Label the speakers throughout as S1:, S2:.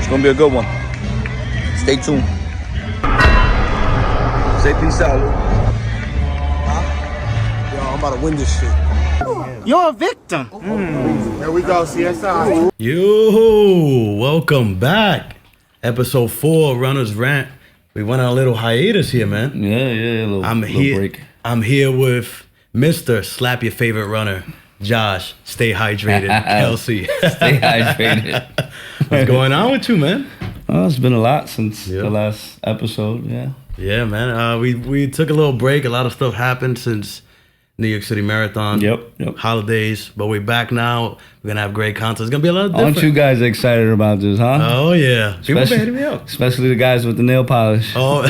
S1: It's gonna be a good one. Stay tuned. Say peace out.
S2: Yo, I'm about to win this shit.
S3: You're a victim.
S2: There we go, CSI.
S4: Yo, welcome back. Episode 4, Runners Rant. We went on a little hiatus here, man.
S5: Yeah, a little break.
S4: I'm here with Mr. Slap Your Favorite Runner, Josh. Stay hydrated, Kelsey.
S5: Stay hydrated.
S4: What's going on with you, man?
S5: It's been a lot since the last episode, yeah.
S4: Yeah, man. We took a little break. A lot of stuff happened since New York City Marathon.
S5: Yep.
S4: Holidays. But we're back now. We're going to have great content. It's going to be a lot different.
S5: Aren't you guys excited about this, huh?
S4: Oh, yeah. People been hitting me up.
S5: Especially the guys with the nail polish.
S4: Oh,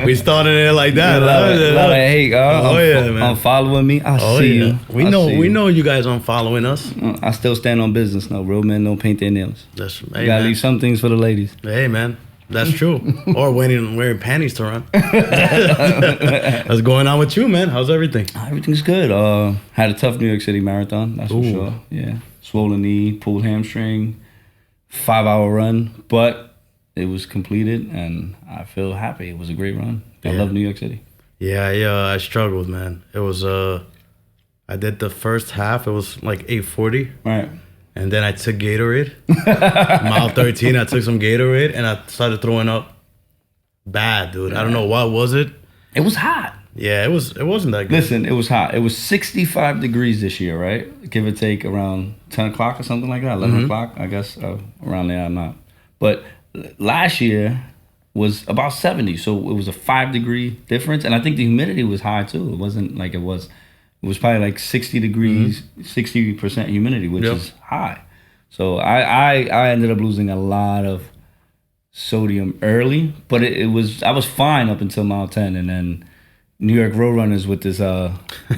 S4: we started it like that.
S5: A lot of hate.
S4: Man.
S5: Unfollowing me. I see you.
S4: We know you guys unfollowing us.
S5: I still stand on business. No, real men don't paint their nails.
S4: That's
S5: you gotta leave some things for the ladies.
S4: Hey, man. That's true. Or wearing panties to run. What's going on with you, man? How's everything?
S5: Everything's good. Had a tough New York City Marathon, that's for sure. Yeah. Swollen knee, pulled hamstring, 5-hour run, but it was completed and I feel happy. It was a great run. I love New York City.
S4: Yeah, I struggled, man. It was I did the first half, it was like 8:40.
S5: Right.
S4: And then I took Gatorade. Mile 13, I took some Gatorade and I started throwing up bad, dude. I don't know what was it.
S5: It was hot.
S4: Yeah, it wasn't that good.
S5: Listen, it was hot. It was 65 degrees this year, right? Give or take around 10 o'clock or something like that. 11 o'clock, I guess. Around there, I'm not. But last year was about 70. So it was a 5-degree difference. And I think the humidity was high, too. It wasn't like it was probably like 60 degrees, 60% humidity, which is high. So I ended up losing a lot of sodium early, but I was fine up until mile 10, and then New York Roadrunners with this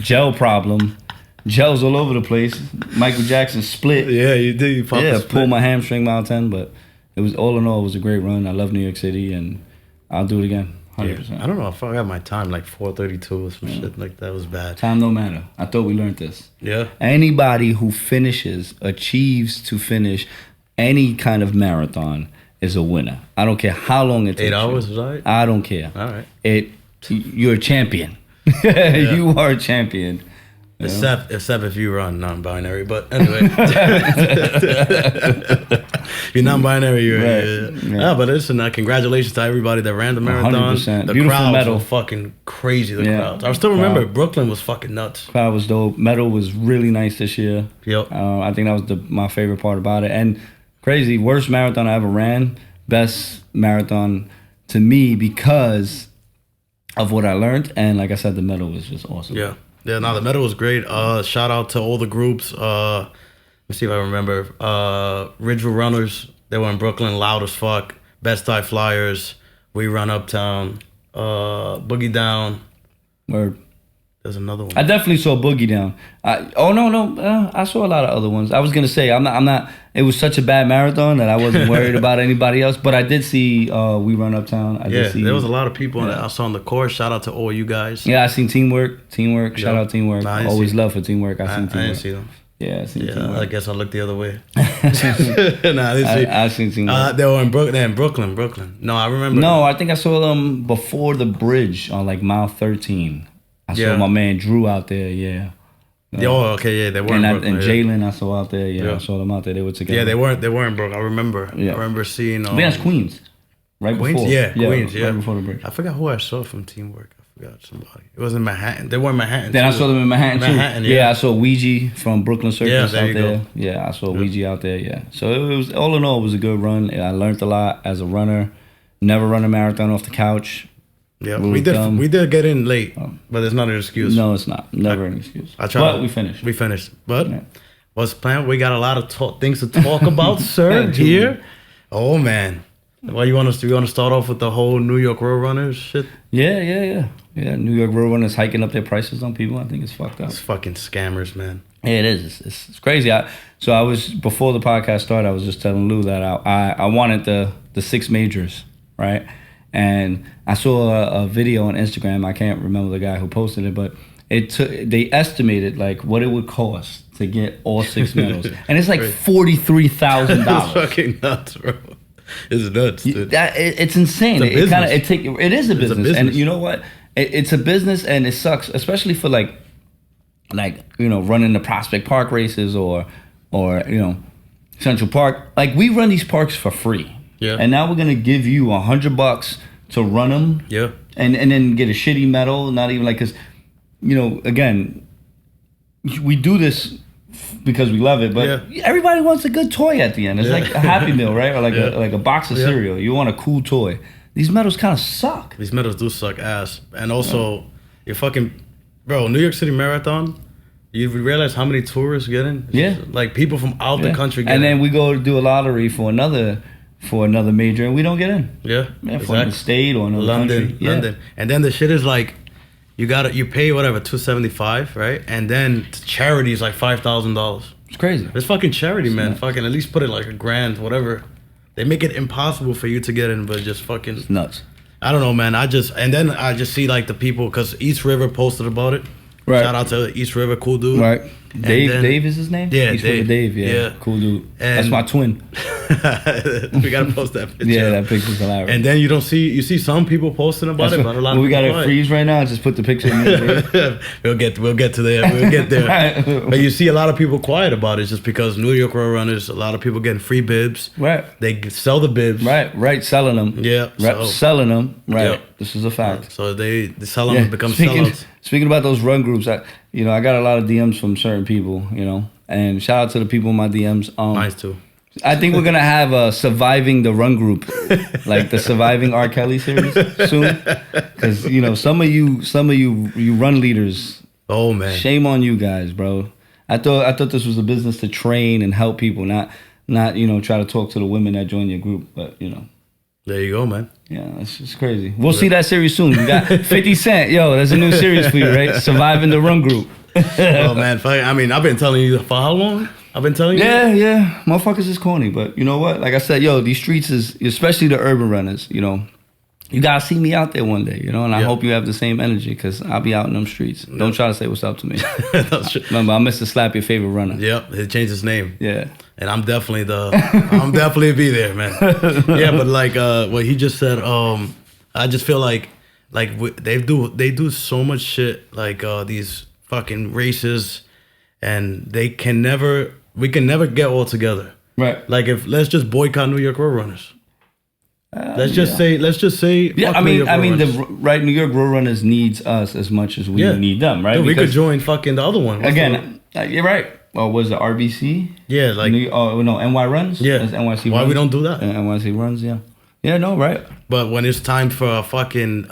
S5: gel problem. Gel's all over the place. Michael Jackson split.
S4: Yeah, you did. You
S5: pulled my hamstring mile 10, but it was all in all, it was a great run. I love New York City, and I'll do it again. 100%.
S4: Yeah. I don't know if I got my time like 4:32 or some shit like that. Was bad.
S5: Time don't matter. I thought we learned this.
S4: Yeah.
S5: Anybody who achieves to finish any kind of marathon is a winner. I don't care how long it takes.
S4: 8 hours, right?
S5: I don't care.
S4: All right.
S5: You're a champion. You are a champion.
S4: Except if you run non-binary, but anyway. If you're non-binary, you're...
S5: Right.
S4: Yeah, but listen, congratulations to everybody that ran the marathon.
S5: 100%.
S4: The
S5: Beautiful
S4: crowds
S5: medal.
S4: were fucking crazy, crowds. I still remember Brooklyn was fucking nuts.
S5: Crowd was dope. Medal was really nice this year.
S4: Yep.
S5: I think that was my favorite part about it. And crazy, worst marathon I ever ran, best marathon to me because of what I learned. And like I said, the medal was just awesome.
S4: Yeah, no, the medal was great. Shout out to all the groups. Let's see if I remember. Ridgeville Runners, they were in Brooklyn, loud as fuck. Best Tie Flyers, We Run Uptown, Boogie Down.
S5: Word.
S4: There's another one.
S5: I definitely saw Boogie Down. I saw a lot of other ones. I was gonna say I'm not. It was such a bad marathon that I wasn't worried about anybody else. But I did see We Run Uptown.
S4: There was a lot of people that I saw on the course. Shout out to all you guys.
S5: Yeah, I seen Teamwork. Shout out Teamwork.
S4: Nah,
S5: Always love for Teamwork. I seen Teamwork.
S4: I didn't see them.
S5: Yeah, I seen Teamwork.
S4: I guess I looked the other way. Nah,
S5: I seen Teamwork.
S4: They were in Brooklyn. No, I remember.
S5: No, I think I saw them before the bridge on like mile 13. I saw my man Drew out there,
S4: They were in Brooklyn.
S5: And Jalen I saw out there, I saw them out there. They were together.
S4: Yeah, they weren't Brooklyn. I remember.
S5: Yeah.
S4: I remember seeing.
S5: I think that's Queens. Right
S4: Queens?
S5: before.
S4: Yeah, Queens. Yeah,
S5: right before the bridge.
S4: I forgot who I saw from Teamwork. I forgot somebody. It was in Manhattan. They were in Manhattan.
S5: Then I saw them in Manhattan too.
S4: Yeah.
S5: I saw Ouija from Brooklyn Circus
S4: there
S5: out
S4: you
S5: there.
S4: go.
S5: Yeah, I saw Ouija out there. Yeah, so it was all in all, it was a good run. I learned a lot as a runner. Never run a marathon off the couch.
S4: Yeah, we did get in late, but it's not an excuse.
S5: No, it's not. Never an excuse. But we finished.
S4: We finished. But what's planned? We got a lot of things to talk about, sir. Here. Oh man. Well, you want to start off with the whole New York Roadrunners shit?
S5: Yeah. New York Roadrunners hiking up their prices on people. I think it's fucked up.
S4: It's fucking scammers, man.
S5: Yeah, it is. It's crazy. So I was, before the podcast started, I was just telling Lou that I wanted the 6 majors, right? And I saw a video on Instagram. I can't remember the guy who posted it, but they estimated like what it would cost to get all 6 medals, and it's like $43,000.
S4: It's fucking nuts, bro. It's nuts, dude.
S5: It's insane. It is a business, and you know what? It's a business, and it sucks, especially for like running the Prospect Park races or Central Park. Like we run these parks for free, and now we're gonna give you $100 to run them, and then get a shitty medal. Not even like, because again, we do this because we love it, but everybody wants a good toy at the end. It's like a Happy Meal, right? Or like a box of cereal. You want a cool toy. These medals kind of suck.
S4: These medals do suck ass. And also, you're fucking... Bro, New York City Marathon, you realize how many tourists get in? Like people from out the country get in.
S5: And then we go to do a lottery for another major, and we don't get in.
S4: Exactly.
S5: For the state or another country.
S4: London. And then the shit is like, you pay whatever, $275, right? And then charity is like $5,000.
S5: It's crazy.
S4: It's fucking charity, man. Fucking at least put it like $1,000, whatever. They make it impossible for you to get in, but just fucking...
S5: It's nuts.
S4: I don't know, man. I just see like the people, because East River posted about it.
S5: Right.
S4: Shout out to East River, cool dude.
S5: Right. Dave is his name?
S4: Yeah,
S5: East River Dave, yeah. Cool dude. That's my twin.
S4: We gotta post that picture.
S5: Yeah, that picture's hilarious.
S4: And then you see some people posting about it, but a lot of
S5: we
S4: people
S5: gotta freeze right now. Just put the picture in there.
S4: We'll get to there. We'll get there. Right. But you see a lot of people quiet about it, just because New York Road Runners, a lot of people getting free bibs.
S5: Right.
S4: They sell the bibs.
S5: Right. Selling them.
S4: Yeah.
S5: Right. Selling them. Right. Yep. This is a fact.
S4: So they sell them become sellouts.
S5: Speaking about those run groups, I got a lot of DMs from certain people, and shout out to the people in my DMs.
S4: Mine too.
S5: I think we're gonna have a surviving the run group, like the surviving R. Kelly series soon, because some of you run leaders.
S4: Oh man,
S5: shame on you guys, bro. I thought this was a business to train and help people, not try to talk to the women that join your group, but
S4: There you go, man.
S5: Yeah, it's just crazy. We'll see that series soon. We got 50 Cent. Yo, there's a new series for you, right? Surviving the Run Group.
S4: Oh, man. I mean, I've been telling you for how long? I've been telling you?
S5: Yeah. Motherfuckers is corny, but you know what? Like I said, these streets is, especially the urban runners, you gotta see me out there one day, and I hope you have the same energy, because I'll be out in them streets. Don't try to say what's up to me. Remember, I'm Mr. Slap Your Favorite Runner.
S4: Yep, he changed his name.
S5: Yeah.
S4: And I'm definitely be there, man. Yeah, but like what he just said, I just feel like they do so much shit, like these fucking races, and we can never get all together.
S5: Right.
S4: Like let's just boycott New York Road Runners. Let's just say.
S5: Yeah, I mean, New York Road Runners needs us as much as we need them, right?
S4: Dude, we could join fucking the other one.
S5: You're right. Well, was it RBC?
S4: Yeah, like
S5: NY Runs.
S4: Yeah,
S5: that's NYC.
S4: Why
S5: runs?
S4: we don't do that?
S5: NYC Runs. Yeah, no, right.
S4: But when it's time for a fucking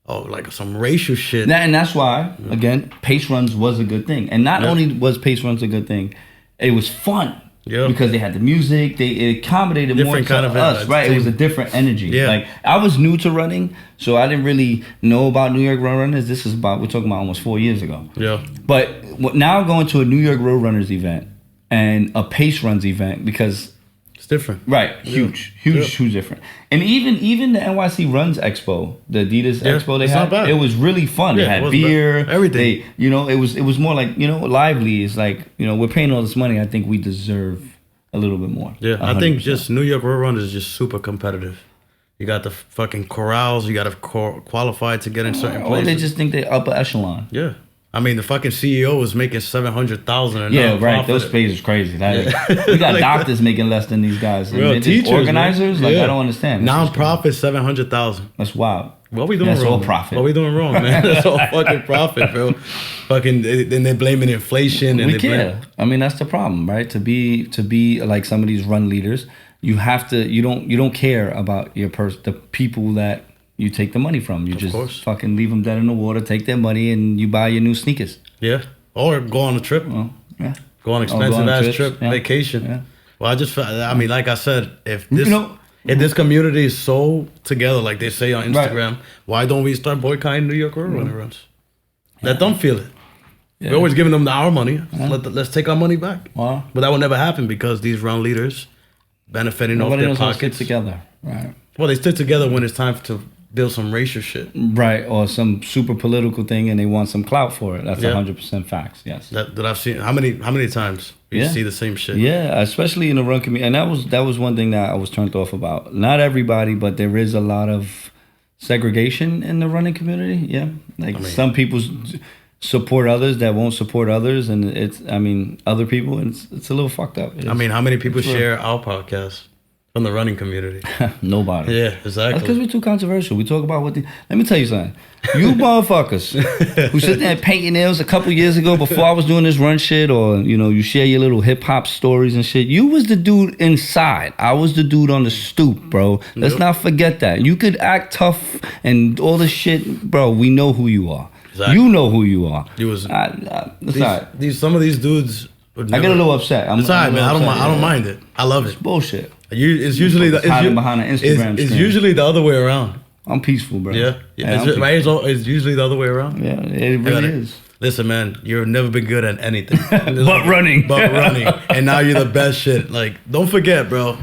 S4: like some racial shit,
S5: and that's why again, pace runs was a good thing, and not only was pace runs a good thing, it was fun. Yeah. Because they had the music, it accommodated
S4: different
S5: more
S4: kind
S5: to
S4: of
S5: us, right? It was a different energy.
S4: Yeah.
S5: Like I was new to running, so I didn't really know about New York Road Runners. We're talking about almost 4 years ago.
S4: Yeah.
S5: But now going to a New York Road Runners event and a pace runs event, because
S4: it's different.
S5: Right. Huge different. And even the NYC Runs Expo, the Adidas Expo they had, it was really fun. They had beer,
S4: everything.
S5: It was more like, lively. It's like, we're paying all this money. I think we deserve a little bit more.
S4: Yeah, 100%. I think just New York Road Runners is just super competitive. You got the fucking corrals. You got to qualify to get in certain places.
S5: Or they just think they're upper echelon.
S4: Yeah. I mean, the fucking CEO was making $700,000.
S5: Yeah, right. Those pays are crazy. We got doctors making less than these guys.
S4: Real teachers,
S5: organizers. I don't understand.
S4: Non-profit, $700,000.
S5: That's wild.
S4: What are we doing wrong?
S5: That's all profit.
S4: What are we doing wrong, man? That's all fucking profit, bro. Fucking, then they're blaming inflation. And
S5: we care. I mean, that's the problem, right? To be like some of these run leaders, you have to. You don't care about the people that you take the money from. You just fucking leave them dead in the water, take their money, and you buy your new sneakers.
S4: Yeah, or go on a trip. Well, yeah, go on expensive ass trip, vacation. Yeah. Well, I mean, like I said, if this community is so together, like they say on Instagram, why don't we start boycotting New York Road Runner runs? Let them feel it. Yeah. We're always giving them our money. Let's take our money back. But that will never happen, because these run leaders benefiting off their pockets.
S5: Stick together, right?
S4: Well, they stick together when it's time to build some racial shit.
S5: Right, or some super political thing, and they want some clout for it. That's 100% facts. Yes.
S4: That I've seen. How many times you see the same shit?
S5: Yeah, especially in the run community, and that was one thing that I was turned off about. Not everybody, but there is a lot of segregation in the running community. Yeah, like some people support others that won't support others, and other people, and it's a little fucked up.
S4: I mean, how many people share our podcast from the running community?
S5: Nobody.
S4: Yeah, exactly.
S5: That's because we're too controversial. We talk about let me tell you something. You motherfuckers who sit there and paint your nails a couple years ago before I was doing this run shit, or you share your little hip hop stories and shit. You was the dude inside. I was the dude on the stoop, bro. Let's not forget that. You could act tough and all this shit, bro. We know who you are. Exactly. You know who you are.
S4: Some of these dudes.
S5: I get a little upset.
S4: It's alright, man. I don't mind it. I love it.
S5: It's bullshit.
S4: It's usually
S5: behind an Instagram.
S4: It's usually the other way around.
S5: I'm peaceful, bro.
S4: Yeah. It's usually the other way around.
S5: Yeah, it really is.
S4: Listen, man, you've never been good at anything
S5: but running.
S4: And now you're the best shit. Like, don't forget, bro.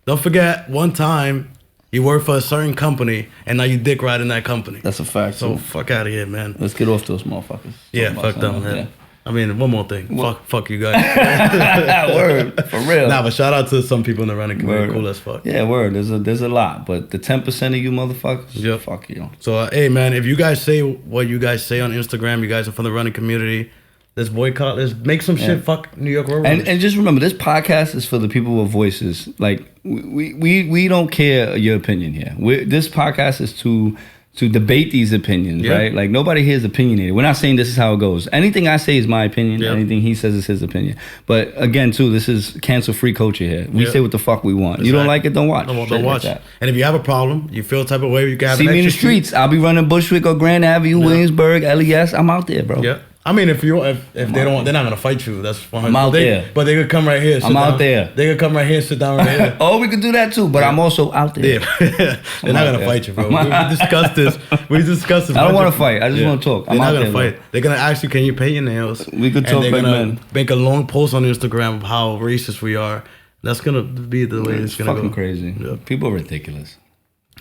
S4: Don't forget one time you worked for a certain company, and now you dick ride in that company.
S5: That's a fact.
S4: So fuck out of here, man.
S5: Let's get off those motherfuckers.
S4: Yeah, fuck them, man. Yeah. I mean, one more thing. Fuck you guys.
S5: Word, for real.
S4: Nah, but shout out to some people in the running community. Cool as fuck.
S5: Yeah, word. There's a lot, but the 10% of you motherfuckers, fuck you.
S4: So, hey, man, if you guys say what you guys say on Instagram, you guys are from the running community, let's boycott. Let's make some shit. Fuck New York Road Runners.
S5: And just remember, this podcast is for the people with voices. Like, we don't care your opinion here. This podcast is to debate these opinions, right? Like, nobody here is opinionated. We're not saying this is how it goes. Anything I say is my opinion. Anything he says is his opinion. But again, too, this is cancel-free culture here. We say what the fuck we want. Exactly. You don't like it, don't watch.
S4: Don't watch. Like, and if you have a problem, you feel type of way, you can have
S5: see me in the streets. I'll be running Bushwick or Grand Avenue, Williamsburg, LES. I'm out there, bro. Yeah.
S4: I mean, if they don't, they're not gonna fight you. That's fine.
S5: I'm out there,
S4: but they could come right here.
S5: I'm out there.
S4: They could come right here, sit down right here.
S5: Oh, we could do that too. But I'm also out there.
S4: Yeah. They're not gonna fight you, bro. We discussed this.
S5: I don't want to fight. I just want to talk.
S4: They're not gonna fight. They're gonna ask you, "Can you paint your nails?"
S5: We could talk.
S4: They're gonna make a long post on Instagram of how racist we are. That's gonna be the way it's gonna go.
S5: Fucking crazy. Yeah. People are ridiculous.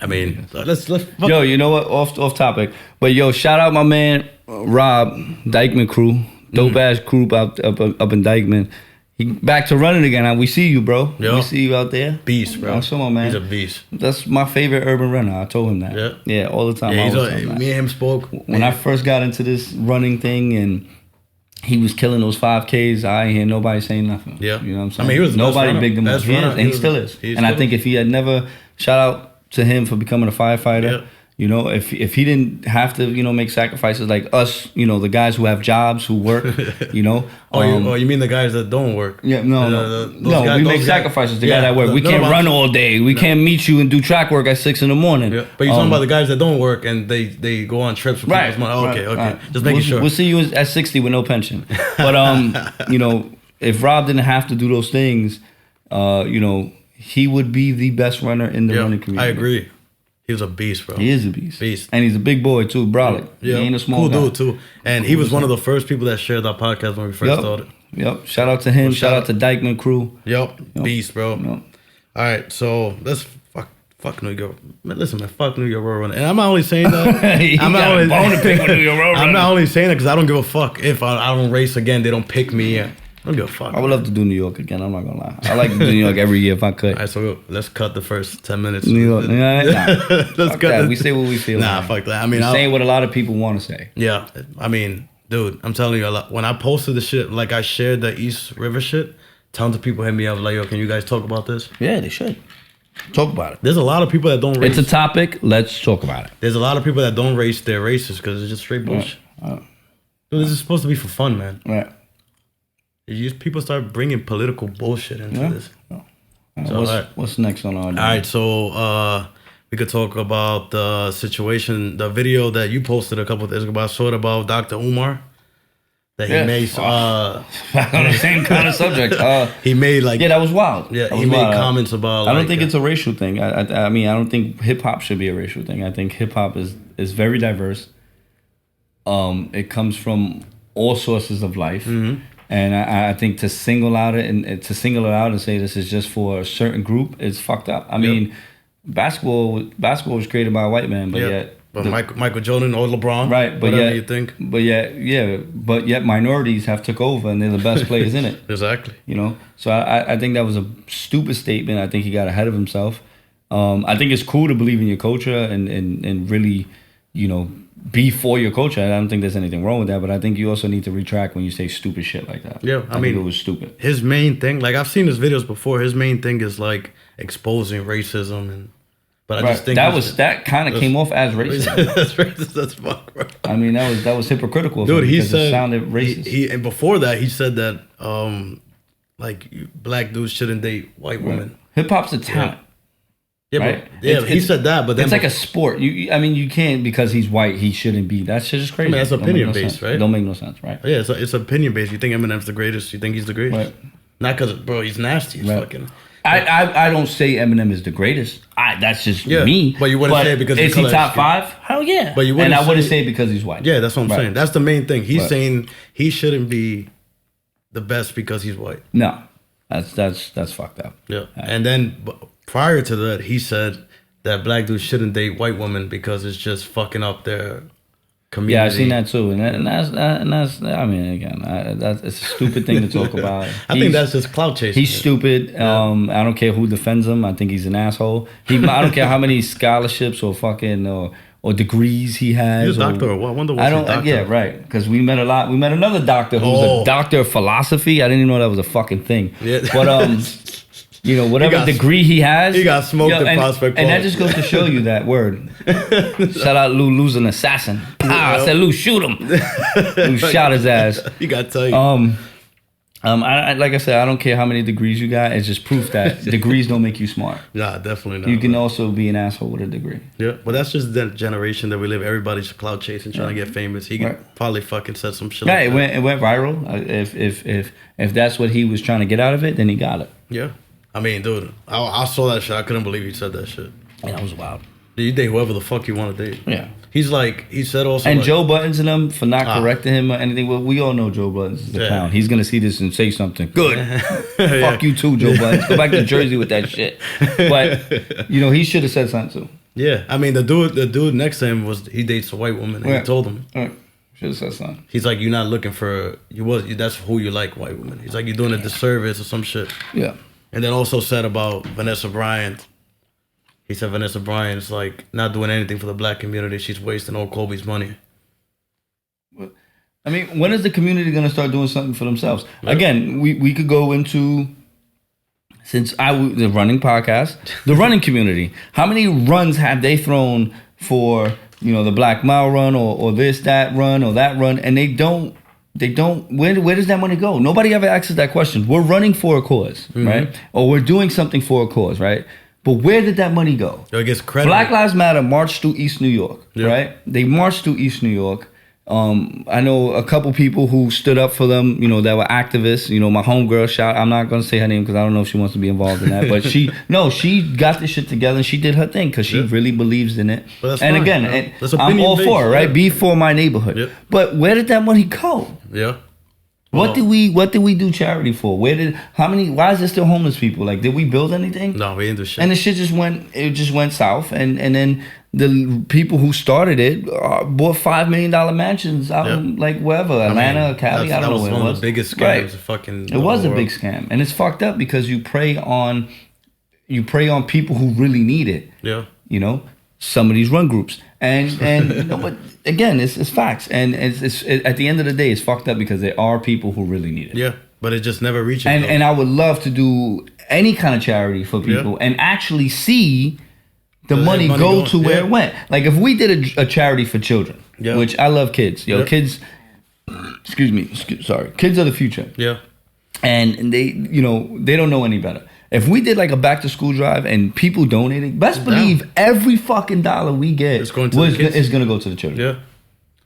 S4: I mean, let's.
S5: Yo, you know what? Off topic. But yo, shout out my man Rob, Dykeman crew. Dope ass group up in Dykeman. He back to running again. We see you, bro. Yep. We see you out there.
S4: Beast, bro.
S5: Come on, man.
S4: He's a beast.
S5: That's my favorite urban runner. I told him that. Yeah, all the time.
S4: Yeah, me and him spoke.
S5: When I first got into this running thing and he was killing those 5Ks, I ain't hear nobody saying nothing.
S4: Yeah.
S5: You know what I'm saying?
S4: I mean, he was
S5: nobody bigged him up. And he still is. And I think if he had never, shout out to him for becoming a firefighter. Yeah. You know, if he didn't have to, make sacrifices like us, the guys who have jobs, who work,
S4: you mean the guys that don't work?
S5: Yeah, no. We make sacrifices. The guys that work. We can't run all day. We can't meet you and do track work at 6 a.m.
S4: Yeah. But you're talking about the guys that don't work and they go on trips with people's money. Okay. Right. Just making sure.
S5: We'll see you at 60 with no pension. But if Rob didn't have to do those things, he would be the best runner in the running community.
S4: I agree. He was a beast, bro.
S5: He is a beast. And he's a big boy, too, brolic.
S4: Yeah.
S5: He ain't a small guy.
S4: Cool dude, too. And he was one of the first people that shared our podcast when we first started.
S5: Yep. Shout out to him. Shout out to Dykeman crew.
S4: Yep. Beast, bro. Yep. All right, so let's fuck New York. Man, listen, man, fuck New York Road Runner. And I'm not only saying that. I'm not only saying that because I don't give a fuck if I don't race again. They don't pick me. I don't give a fuck.
S5: I would love to do New York again. I'm not gonna lie. I like to do New York every year if I could.
S4: All right, so let's cut the first 10 minutes.
S5: New York. Nah.
S4: Let's cut that.
S5: We say what we feel.
S4: Nah, fuck that. I mean,
S5: we're saying what a lot of people want to say.
S4: Yeah, I mean, dude, I'm telling you, when I posted the shit, like I shared the East River shit, tons of people hit me up like, yo, can you guys talk about this?
S5: Yeah, they should. Talk about it.
S4: There's a lot of people that don't race.
S5: It's a topic. Let's talk about it.
S4: There's a lot of people that don't race their races because it's just straight bullshit. Dude, this is supposed to be for fun, man.
S5: Right.
S4: People start bringing political bullshit into this.
S5: So, what's next on our agenda?
S4: All right, so we could talk about the situation, the video that you posted a couple of days ago about Dr. Umar. That he made
S5: on the same kind of subject.
S4: He made
S5: that was wild.
S4: Yeah, he made comments about.
S5: I don't think it's a racial thing. I mean, I don't think hip hop should be a racial thing. I think hip hop is very diverse. It comes from all sources of life. Mm-hmm. And I think to single it out and say this is just for a certain group is fucked up. I mean, basketball was created by a white man, but yet.
S4: But Michael Jordan or LeBron,
S5: right? But
S4: whatever
S5: yet,
S4: you think.
S5: But yet minorities have took over and they're the best players in it.
S4: Exactly.
S5: You know, so I think that was a stupid statement. I think he got ahead of himself. I think it's cool to believe in your culture and really, you know, be for your culture. I don't think there's anything wrong with that, but I think you also need to retract when you say stupid shit like that.
S4: Yeah, I mean,
S5: think it was stupid.
S4: His main thing, like I've seen his videos before. His main thing is like exposing racism and. But I just think
S5: that kind of came off as racist.
S4: That's racist as fuck, bro.
S5: I mean, that was hypocritical.
S4: Dude, he said
S5: it sounded racist.
S4: He and before that, he said that like black dudes shouldn't date white women.
S5: Hip hop's a talent.
S4: Yeah,
S5: right?
S4: He said that, but then
S5: it's like a sport. I mean, you can't because he's white, he shouldn't be. That shit is crazy.
S4: I mean, that's opinion based, right?
S5: It don't make no sense, right?
S4: Yeah, it's opinion based. You think Eminem's the greatest? You think he's the greatest?
S5: Right.
S4: Not because, bro, he's nasty. He's fucking.
S5: I don't say Eminem is the greatest. That's just me.
S4: But you wouldn't say it because
S5: is he top 5? Hell yeah.
S4: But you wouldn't.
S5: And I wouldn't say it because he's white.
S4: Yeah, that's what I'm saying. That's the main thing. He's saying he shouldn't be the best because he's white.
S5: No, that's fucked up.
S4: Yeah, and then prior to that, he said that black dudes shouldn't date white women because it's just fucking up their community.
S5: Yeah, I've seen that too, and that's. I mean, again, it's a stupid thing to talk about.
S4: I think that's just clout chasing.
S5: He's stupid. I don't care who defends him. I think he's an asshole. I don't care how many scholarships or fucking or degrees he has.
S4: He's a doctor or what? I wonder what he's a doctor.
S5: Yeah, right. Because we met another doctor who was a doctor of philosophy. I didn't even know that was a fucking thing. Yeah. But you know, whatever degree he has.
S4: He got smoked at Prospect Park.
S5: And that just goes to show you that word. Shout out Lou. Lou's an assassin. I said, Lou, shoot him. Lou shot his ass.
S4: You got to tell you.
S5: Like I said, I don't care how many degrees you got. It's just proof that degrees don't make you smart.
S4: Nah, definitely not.
S5: You can also be an asshole with a degree.
S4: Yeah, but that's just the generation that we live. Everybody's clout chasing, trying to get famous. He could probably fucking said some shit.
S5: Yeah, it went viral. If that's what he was trying to get out of it, then he got it.
S4: Yeah. I mean, dude, I saw that shit. I couldn't believe he said that shit.
S5: Yeah, that was wild.
S4: You date whoever the fuck you want to date.
S5: Yeah.
S4: He's like, he said also.
S5: And like, Joe Budden's in them for not correcting him or anything. Well, we all know Joe Budden's is a clown. He's going to see this and say something. Good. Fuck you too, Joe Budden. Go back to Jersey with that shit. But, you know, he should have said something too.
S4: Yeah. I mean, the dude next to him he dates a white woman. And he told him.
S5: Should have said something.
S4: He's like, you're not looking for, that's who you like, white women. He's like, you're doing a disservice or some shit.
S5: Yeah.
S4: And then also said about Vanessa Bryant. He said Vanessa Bryant's like not doing anything for the black community. She's wasting all Kobe's money.
S5: I mean, when is the community going to start doing something for themselves? Yep. Again, we could go into, since the running podcast, the running community. How many runs have they thrown for, you know, the Black Mile run or this, that run or that run? And they don't, where does that money go? Nobody ever asks that question. We're running for a cause, right? Or we're doing something for a cause, right? But where did that money go?
S4: It gets credit.
S5: Black Lives Matter marched through East New York, right? They marched through East New York. I know a couple people who stood up for them, you know, that were activists. You know, my homegirl, I'm not going to say her name because I don't know if she wants to be involved in that. But she got this shit together and she did her thing because she really believes in it. And fine, again, I'm all for it, right? Be for my neighborhood. Yep. But where did that money go?
S4: Yeah.
S5: Well, what did we do charity for? Why is there still homeless people? Like, did we build anything?
S4: No, we didn't do shit.
S5: And the shit just went south. And then the people who started it bought $5 million mansions out in, like, wherever, Atlanta, Cali, I don't know where it was.
S4: That was one of the biggest scams
S5: fucking. It was a big scam. And it's fucked up because you prey on people who really need it. Yeah. You know? Some of these run groups. And you know, but again, it's facts. And it's at the end of the day, it's fucked up because there are people who really need it.
S4: Yeah, but it just never reaches.
S5: And I would love to do any kind of charity for people and actually see the money go to where it went. Like if we did a charity for children, which I love kids. Kids, kids are the future. Yeah. And they, you know, they don't know any better. If we did like a back to school drive and people donating, best believe every fucking dollar we get is going to go to the children.
S4: Yeah,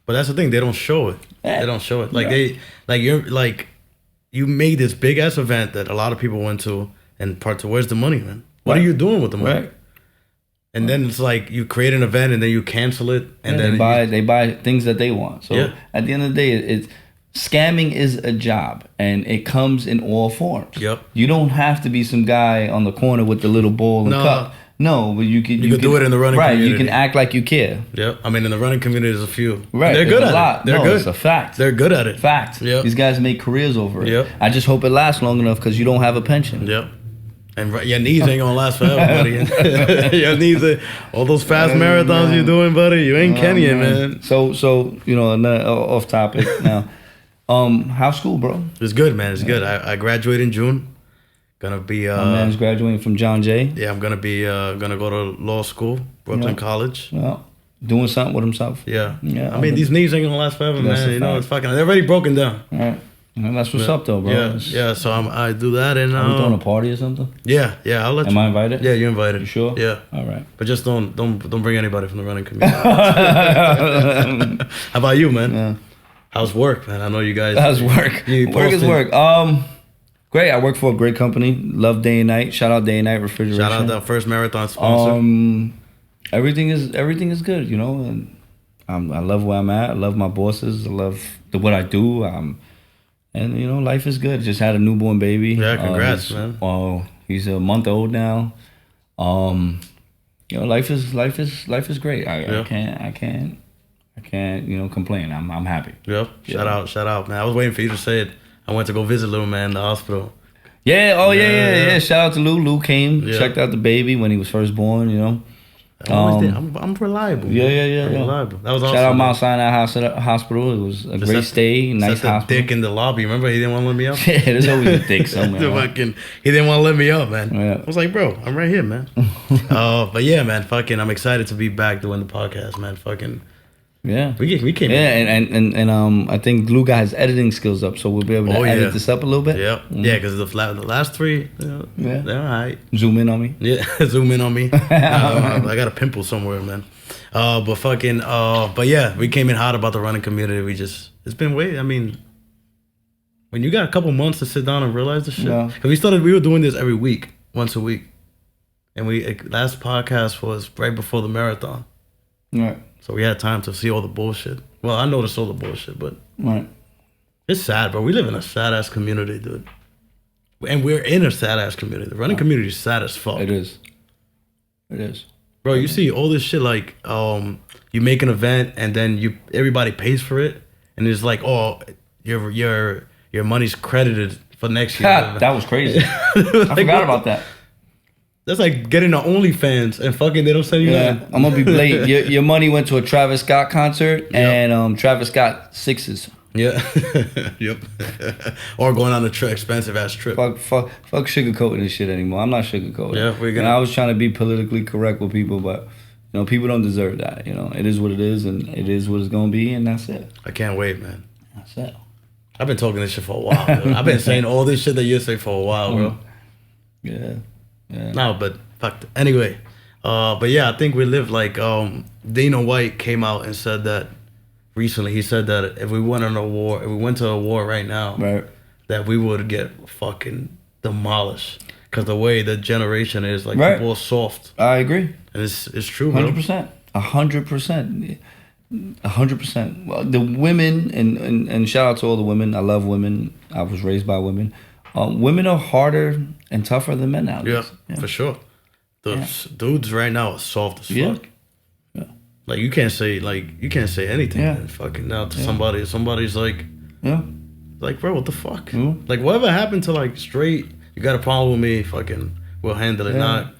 S4: but that's the thing; they don't show it. Yeah. They don't show it. Like you made this big ass event that a lot of people went to, and where's the money, man? What are you doing with the money? Right. And then it's like you create an event and then you cancel it, and then
S5: they buy things that they want. So at the end of the day, scamming is a job, and it comes in all forms. Yep. You don't have to be some guy on the corner with the little bowl and cup. No, but you can
S4: do it in the running
S5: right,
S4: community.
S5: you can act like you care.
S4: Yep. I mean, in the running community, there's a few.
S5: Right.
S4: They're good
S5: there's
S4: at
S5: a lot.
S4: it. They're
S5: no,
S4: good.
S5: It's a fact.
S4: They're good at it.
S5: Fact.
S4: Yep.
S5: These guys make careers over it.
S4: Yep.
S5: I just hope it lasts long enough because you don't have a pension.
S4: Yep. And your knees ain't gonna last forever, buddy. Your knees, all those fast marathons you're doing, buddy, you ain't Kenyan, man.
S5: So you know, off topic now. How's school, bro?
S4: It's good, man. It's good. I graduated in June. Gonna be.
S5: My man's graduating from John Jay.
S4: Yeah, I'm gonna be gonna go to law school, Brooklyn College.
S5: Well, doing something with himself.
S4: Yeah.
S5: Yeah.
S4: I mean, these knees ain't gonna last forever,
S5: That's
S4: man.
S5: a
S4: You know,
S5: fact.
S4: it's fucking. They're already broken down.
S5: All right. Well, that's what's up, though, bro.
S4: Yeah. Yeah. So I do that, and
S5: Are we throwing a party or something?
S4: yeah. I'll let
S5: Am
S4: you.
S5: I invited?
S4: Yeah, you're invited.
S5: You sure?
S4: Yeah.
S5: All right.
S4: But just don't bring anybody from the running community. How about you, man?
S5: Yeah.
S4: How's work, man? I know you guys.
S5: How's work?
S4: You
S5: Work is
S4: posted-
S5: work. Great. I work for a great company. Love Day and Night. Shout out Day and Night Refrigeration.
S4: Shout out that first marathon sponsor.
S5: Everything is good, you know. And I love where I'm at. I love my bosses. I love what I do. And you know, life is good. Just had a newborn baby.
S4: Yeah, congrats, man.
S5: Oh, he's a month old now. You know, life is great. I can't you know complain. I'm happy.
S4: Yep. Shout out, man. I was waiting for you to say it. I went to go visit little man in the hospital.
S5: Yeah. Oh yeah. Shout out to Lou. Lou came, checked out the baby when he was first born. You know.
S4: I'm reliable.
S5: Yeah.
S4: I'm reliable. That was
S5: Shout
S4: awesome.
S5: out Mount Sinai Hospital. It was a great stay. Nice
S4: set the
S5: hospital.
S4: dick in the lobby. Remember, he didn't want to let me up.
S5: Yeah, there's always a dick somewhere. right?
S4: He didn't want to let me up, man.
S5: Yeah.
S4: I was like, bro, I'm right here, man. But yeah, man, fucking, I'm excited to be back doing the podcast, man. Fucking,
S5: Yeah.
S4: we came.
S5: Yeah, and I think Lou got his editing skills up, so we'll be able to edit this up a little bit.
S4: Yeah, yeah, because the last three, they're all right.
S5: Zoom in on me.
S4: Yeah, zoom in on me. I got a pimple somewhere, man. But yeah, we came in hot about the running community. It's been way. I mean, when you got a couple months to sit down and realize the shit. Because we were doing this every week, once a week, and last podcast was right before the marathon.
S5: Right.
S4: So we had time to see all the bullshit. Well, I noticed all the bullshit, but
S5: Right.
S4: it's sad, bro. We live in a sad ass community, dude. And we're in a sad ass community. The running community is sad as fuck.
S5: It is. It is.
S4: Bro, you see all this shit like you make an event and then everybody pays for it, and it's like, oh, your money's credited for next year.
S5: That was crazy. I forgot about that.
S4: That's like getting the OnlyFans and fucking they don't send you
S5: Yeah,
S4: nothing.
S5: I'm gonna be late. Your money went to a Travis Scott concert and Travis Scott sixes.
S4: Yeah. Yep. Or going on a expensive ass trip.
S5: Fuck sugarcoating this shit anymore. I'm not sugarcoating.
S4: Yeah, we're gonna.
S5: And I was trying to be politically correct with people, but you know, people don't deserve that. You know, it is what it is, and it is what it's gonna be, and that's it.
S4: I can't wait, man.
S5: That's it.
S4: I've been talking this shit for a while, dude. I've been saying all this shit that you say for a while, bro.
S5: Yeah. Yeah.
S4: No, but fuck. Anyway, but yeah, I think we live like Dana White came out and said that recently. He said that if we went to a war right now,
S5: Right.
S4: that we would get fucking demolished because the way the generation is, like
S5: Right.
S4: people are soft,
S5: I agree.
S4: and it's true, bro.
S5: 100%. 100%. 100%. Well, the women and shout out to all the women. I love women. I was raised by women. Women are harder and tougher than men nowadays.
S4: Yeah, for sure. The dudes right now are soft as
S5: Yeah.
S4: fuck. Like you can't say anything.
S5: Yeah.
S4: Man, fucking now to somebody. Somebody's like,
S5: Yeah.
S4: bro, what the fuck?
S5: Mhm.
S4: Like whatever happened to like straight? You got a problem with me? Fucking, we'll handle it.
S5: Yeah.
S4: Not.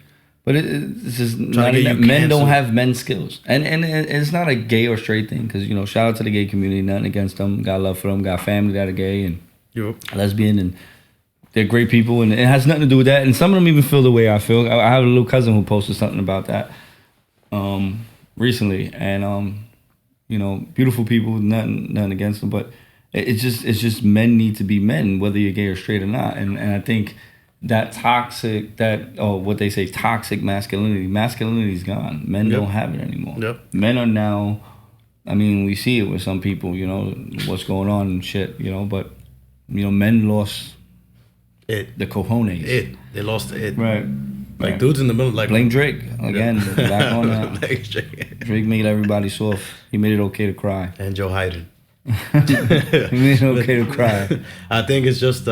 S5: But it's just
S4: to
S5: not
S4: get
S5: even,
S4: you
S5: men don't
S4: canceled.
S5: have men's skills, and it's not a gay or straight thing, because you know, shout out to the gay community, nothing against them, got love for them, got family that are gay and lesbian, and they're great people, and it has nothing to do with that. And some of them even feel the way I feel. I have a little cousin who posted something about that recently, and you know, beautiful people, nothing against them, but it's just men need to be men, whether you're gay or straight or not, and I think that what they say, toxic masculinity's gone. Men don't have it anymore.
S4: Yep.
S5: Men are now, I mean, we see it with some people, you know, what's going on and shit, you know, but you know, men lost the cojones.
S4: They lost the it.
S5: Right.
S4: Like
S5: right.
S4: dudes in the middle, like
S5: Blame Drake again. Back on that.
S4: Like Drake.
S5: Drake made everybody soft. He made it okay to cry.
S4: And Joe Hyden.
S5: It means okay to cry.
S4: I think it's just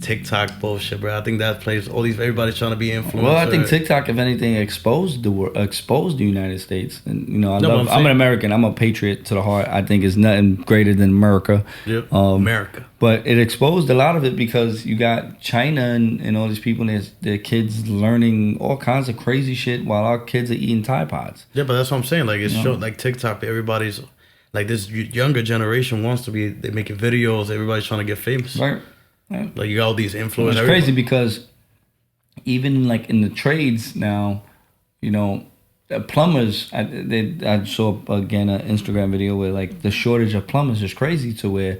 S4: TikTok bullshit, bro. I think that plays everybody's trying to be influencer.
S5: Well, I think TikTok, if anything, exposed the United States. And you know, I'm an American. I'm a patriot to the heart. I think it's nothing greater than America.
S4: Yep. America.
S5: But it exposed a lot of it because you got China and all these people and their kids learning all kinds of crazy shit while our kids are eating Tide Pods.
S4: Yeah, but that's what I'm saying. Like it's like TikTok. Everybody's like this younger generation wants to be. They're making videos. Everybody's trying to get famous.
S5: Right.
S4: Like you got all these influencers.
S5: It's crazy because even like in the trades now, you know, plumbers. I saw again an Instagram video where like the shortage of plumbers is crazy to where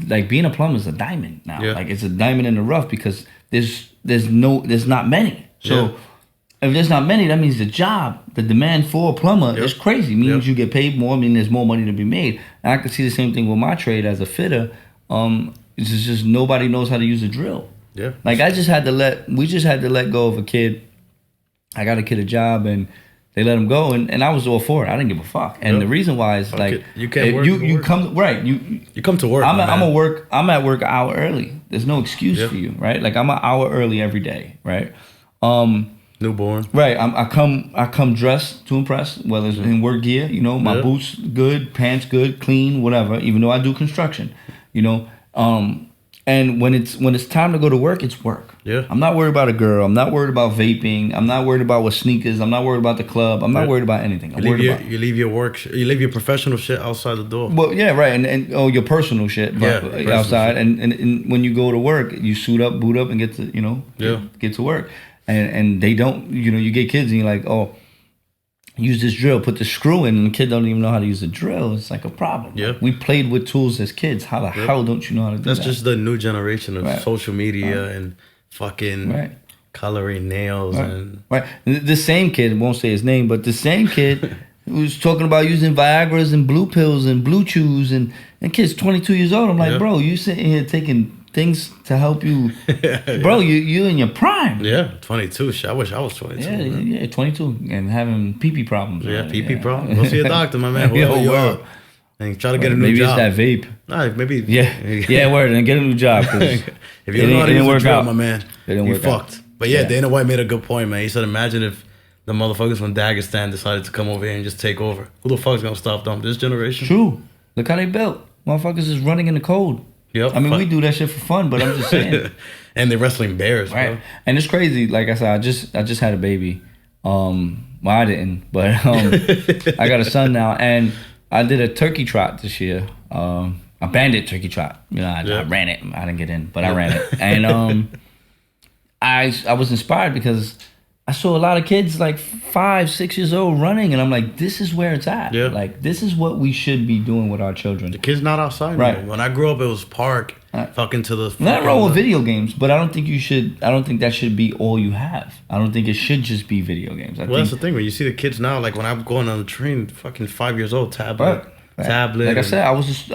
S5: like being a plumber is a diamond now.
S4: Yeah.
S5: Like it's a diamond in the rough because there's not many. So if there's not many, that means the demand for a plumber is crazy. It means you get paid more. I mean, there's more money to be made. And I can see the same thing with my trade as a fitter. It's just nobody knows how to use a drill.
S4: Yeah.
S5: Like we just had to let go of a kid. I got a kid a job and they let him go and I was all for it. I didn't give a fuck. And the reason why is like
S4: you can't work.
S5: You come right. You
S4: come to work.
S5: I'm at work an hour early. There's no excuse for you, right? Like I'm an hour early every day, right?
S4: Newborn.
S5: Right. I come dressed to impress, whether it's in work gear, you know, my boots good, pants good, clean, whatever, even though I do construction, you know. And when it's time to go to work, it's work.
S4: Yeah.
S5: I'm not worried about a girl. I'm not worried about vaping. I'm not worried about what sneakers. I'm not worried about the club. I'm not worried about anything.
S4: You leave your professional shit outside the door.
S5: Well, yeah, right. And your personal shit outside. Shit. And when you go to work, you suit up, boot up, and get to get to work. And they don't, you know, you get kids and you're like, oh, use this drill, put the screw in, and the kid don't even know how to use the drill. It's like a problem. Yeah. We played with tools as kids. How the hell don't you know how to do that?
S4: That's just the new generation of social media and fucking coloring nails and
S5: the same kid, won't say his name, but the same kid was talking about using Viagra's and blue pills and blue chews and kid's 22 years old. I'm like, bro, you sitting here taking things to help you, bro. You in your prime.
S4: Yeah, 22. I wish I was 22.
S5: Yeah, 22 and having pee problems.
S4: Yeah, pee problems. Go see a doctor, my man. Whoever you are. And try to get a new job.
S5: Maybe it's that vape.
S4: Nah, maybe.
S5: Yeah, word. And get a new job.
S4: If you don't know how to use a drill, my man, you fucked. But yeah, Dana White made a good point, man. He said, imagine if the motherfuckers from Dagestan decided to come over here and just take over. Who the fuck's gonna stop them? This generation?
S5: True. Look how they built. Motherfuckers is running in the cold.
S4: Yep.
S5: I mean, we do that shit for fun, but I'm just saying.
S4: And they're wrestling bears, bro.
S5: And it's crazy. Like I said, I just had a baby. Well, I didn't, but I got a son now, and I did a turkey trot this year. A bandit turkey trot. You know, I ran it. I didn't get in, but I ran it. And I was inspired because I saw a lot of kids like 5, 6 years old running, and I'm like, this is where it's at. Yeah. Like, this is what we should be doing with our children.
S4: The kids not outside anymore. When I grew up, it was park, fucking to the...
S5: Nothing wrong with video games, but I don't think that should be all you have. I don't think it should just be video games.
S4: That's the thing. When you see the kids now, like when I'm going on the train, fucking 5 years old, tablet. Tablet.
S5: Like I said, I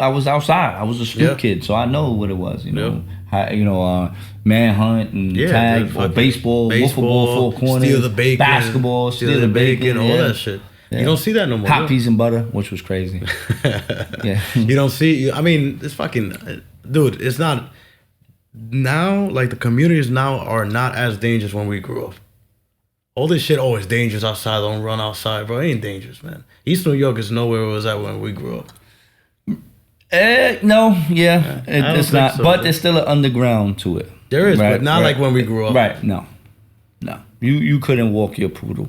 S5: was outside. I was a street kid, so I know what it was. You know, manhunt and tag or baseball, wiffle ball, 4 corners,
S4: steal the bacon,
S5: basketball, steal the bacon,
S4: all that shit. Yeah. You don't see that no more.
S5: Hot peas and butter, which was crazy.
S4: You don't see. I mean, it's fucking, dude. It's not now. Like the communities now are not as dangerous when we grew up. All this shit always dangerous outside. Don't run outside, bro. It ain't dangerous, man. East New York is nowhere it was at when we grew up.
S5: No, it's not. So, but there's still an underground to it.
S4: There is, but not like when we grew up.
S5: Right? No. You couldn't walk your poodle.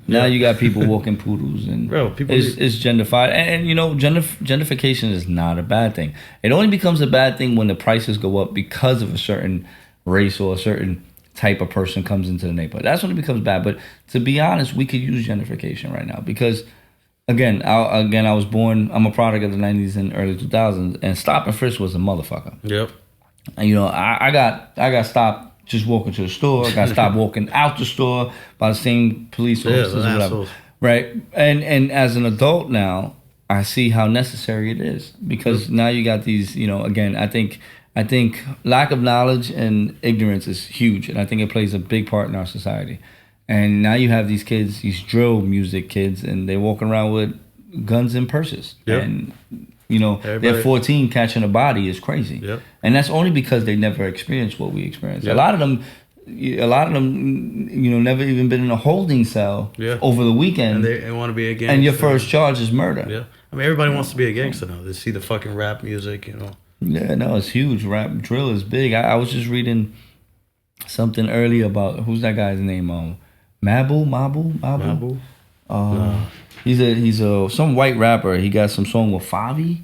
S5: Now you got people walking poodles, and
S4: bro,
S5: it's gentrified. And you know, gentrification is not a bad thing. It only becomes a bad thing when the prices go up because of a certain race or a certain type of person comes into the neighborhood. That's when it becomes bad. But to be honest, we could use gentrification right now because, again, I was born. I'm a product of the '90s and early 2000s, and stop and frisk was a motherfucker.
S4: Yep.
S5: And you know, I got stopped just walking to the store. I got stopped walking out the store by the same police officers or whatever. Right. And as an adult now, I see how necessary it is because now you got these. You know, again, I think lack of knowledge and ignorance is huge, and I think it plays a big part in our society. And now you have these kids, these drill music kids, and they're walking around with guns and purses. Yep. And you know,
S4: Everybody.
S5: they're 14 catching a body is crazy.
S4: Yep.
S5: And that's only because they never experienced what we experienced.
S4: Yep.
S5: A lot of them, you know, never even been in a holding cell over the weekend.
S4: And they want to be a gangster.
S5: And your first charge is murder.
S4: Yeah. I mean, everybody wants to be a gangster now. They see the fucking rap music, you know.
S5: Yeah, no, it's huge. Rap drill is big. I was just reading something earlier about, who's that guy's name? Mabu. He's a some white rapper. He got some song with Favi.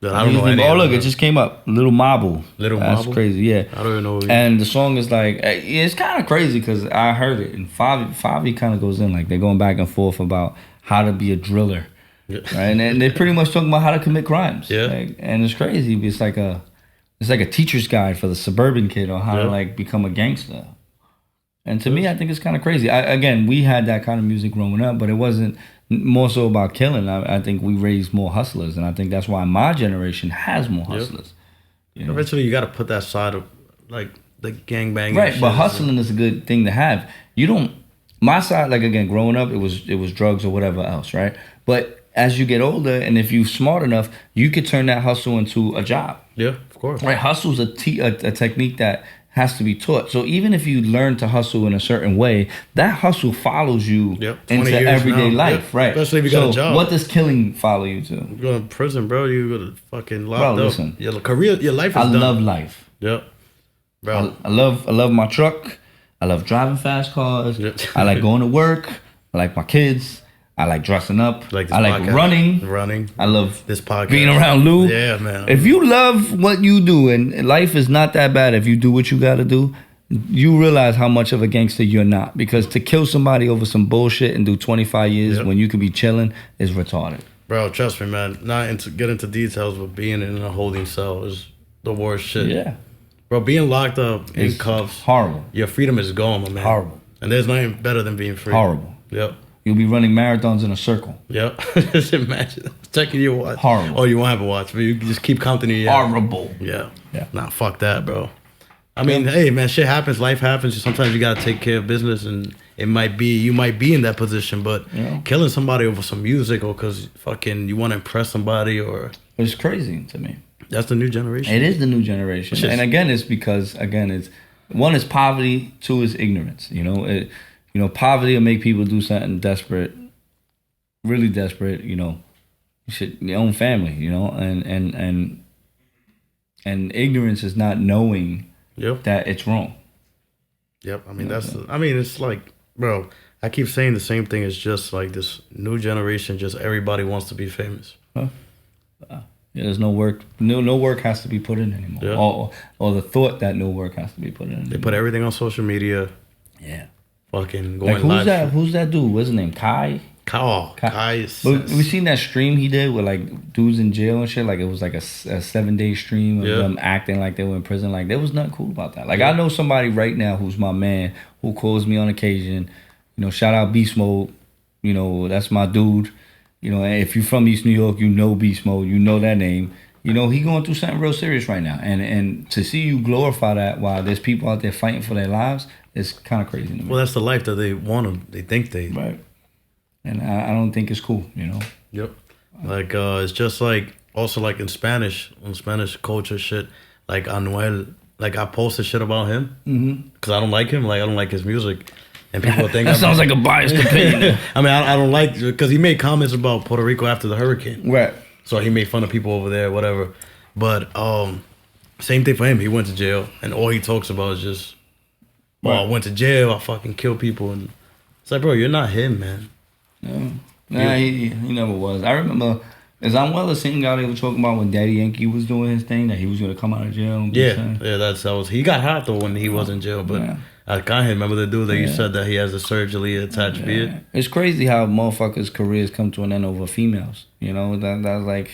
S4: I don't know any
S5: Oh,
S4: of
S5: look,
S4: them.
S5: it just came up. Little Mabu. That's
S4: Mabu?
S5: crazy, yeah.
S4: I don't even know.
S5: And the song is like, it's kind of crazy because I heard it. And Favi kind of goes in, like they're going back and forth about how to be a driller.
S4: Yeah.
S5: Right? And they're pretty much talking about how to commit crimes.
S4: Yeah.
S5: Like, and it's crazy. It's like a teacher's guide for the suburban kid on how to like become a gangster. And to me, I think it's kind of crazy. Again, we had that kind of music growing up, but it wasn't more so about killing. I think we raised more hustlers, and I think that's why my generation has more hustlers. You know?
S4: Eventually, you got to put that side of like the gangbanging.
S5: Right, but hustling is a good thing to have. You don't. My side, like again, growing up, it was drugs or whatever else, right? But as you get older, and if you're smart enough, you could turn that hustle into a job.
S4: Yeah, of course.
S5: Right, hustle's a technique that has to be taught. So even if you learn to hustle in a certain way, that hustle follows you into everyday life, right?
S4: Especially if you got a job.
S5: What does killing follow you to?
S4: You go to prison, bro. You go to fucking locked up.
S5: Listen,
S4: your career, your life is done.
S5: I love life.
S4: Yep, bro.
S5: I love my truck. I love driving fast cars.
S4: Yep.
S5: I like going to work. I like my kids. I like dressing up. I like
S4: podcast.
S5: running. I love
S4: this podcast.
S5: Being around Lou.
S4: Yeah, man.
S5: If you love what you do, and life is not that bad if you do what you got to do, you realize how much of a gangster you're not. Because to kill somebody over some bullshit and do 25 years when you could be chilling is retarded.
S4: Bro, trust me, man. Get into details, but being in a holding cell is the worst shit.
S5: Yeah.
S4: Bro, being locked up in cuffs.
S5: Horrible.
S4: Your freedom is gone, my man.
S5: Horrible.
S4: And there's nothing better than being free.
S5: Horrible.
S4: Yep.
S5: You'll be running marathons in a circle.
S4: Yep. Just imagine checking your watch.
S5: Horrible.
S4: Oh, you won't have a watch, but you just keep counting your
S5: Horrible.
S4: Yeah. Nah, fuck that, bro. I mean, hey, man, shit happens. Life happens. Sometimes you gotta take care of business, and you might be in that position, but killing somebody over some music or because fucking you want to impress somebody or
S5: it's crazy to me.
S4: That's the new generation.
S5: It is the new generation, and again, it's because it's one is poverty, two is ignorance. You know, poverty will make people do something desperate, really desperate. You know, your own family. You know, and ignorance is not knowing that it's wrong.
S4: Yep. I mean it's like, bro, I keep saying the same thing. It's just like this new generation. Just everybody wants to be famous.
S5: Huh? There's no work. No work has to be put in anymore.
S4: Yeah.
S5: Or the thought that no work has to be put in anymore.
S4: They put everything on social media.
S5: Yeah.
S4: Fucking going
S5: like
S4: live.
S5: Who's that dude? What's his name? Kai is. We seen that stream he did with like dudes in jail and shit. Like it was like a 7-day stream of them acting like they were in prison. Like there was nothing cool about that. Like I know somebody right now who's my man who calls me on occasion. You know, shout out Beast Mode. You know, that's my dude. You know, if you're from East New York, you know Beast Mode. You know that name. You know, he going through something real serious right now. And to see you glorify that while there's people out there fighting for their lives, it's kind of crazy to me.
S4: Well, that's the life that they want. They think they...
S5: Right. And I don't think it's cool, you know?
S4: Yep. Like, it's just like, also like in Spanish, on Spanish culture shit, like Anuel, like I posted shit about him because I don't like him. Like, I don't like his music. And people think...
S5: that sounds like a biased opinion.
S4: I mean, I don't like... Because he made comments about Puerto Rico after the hurricane.
S5: Right.
S4: So he made fun of people over there, whatever. But same thing for him. He went to jail, and all he talks about is just, I went to jail, I fucking kill people. And it's like, bro, you're not him, man.
S5: No. Nah, he never was. I remember... Is Umar the same guy they were talking about when Daddy Yankee was doing his thing, that he was going to come out of jail? And
S4: that was... He got hot, though, when he was in jail, but... I can't remember the dude that you said that he has a surgically attached beard.
S5: It's crazy how motherfuckers' careers come to an end over females. You know, that's like...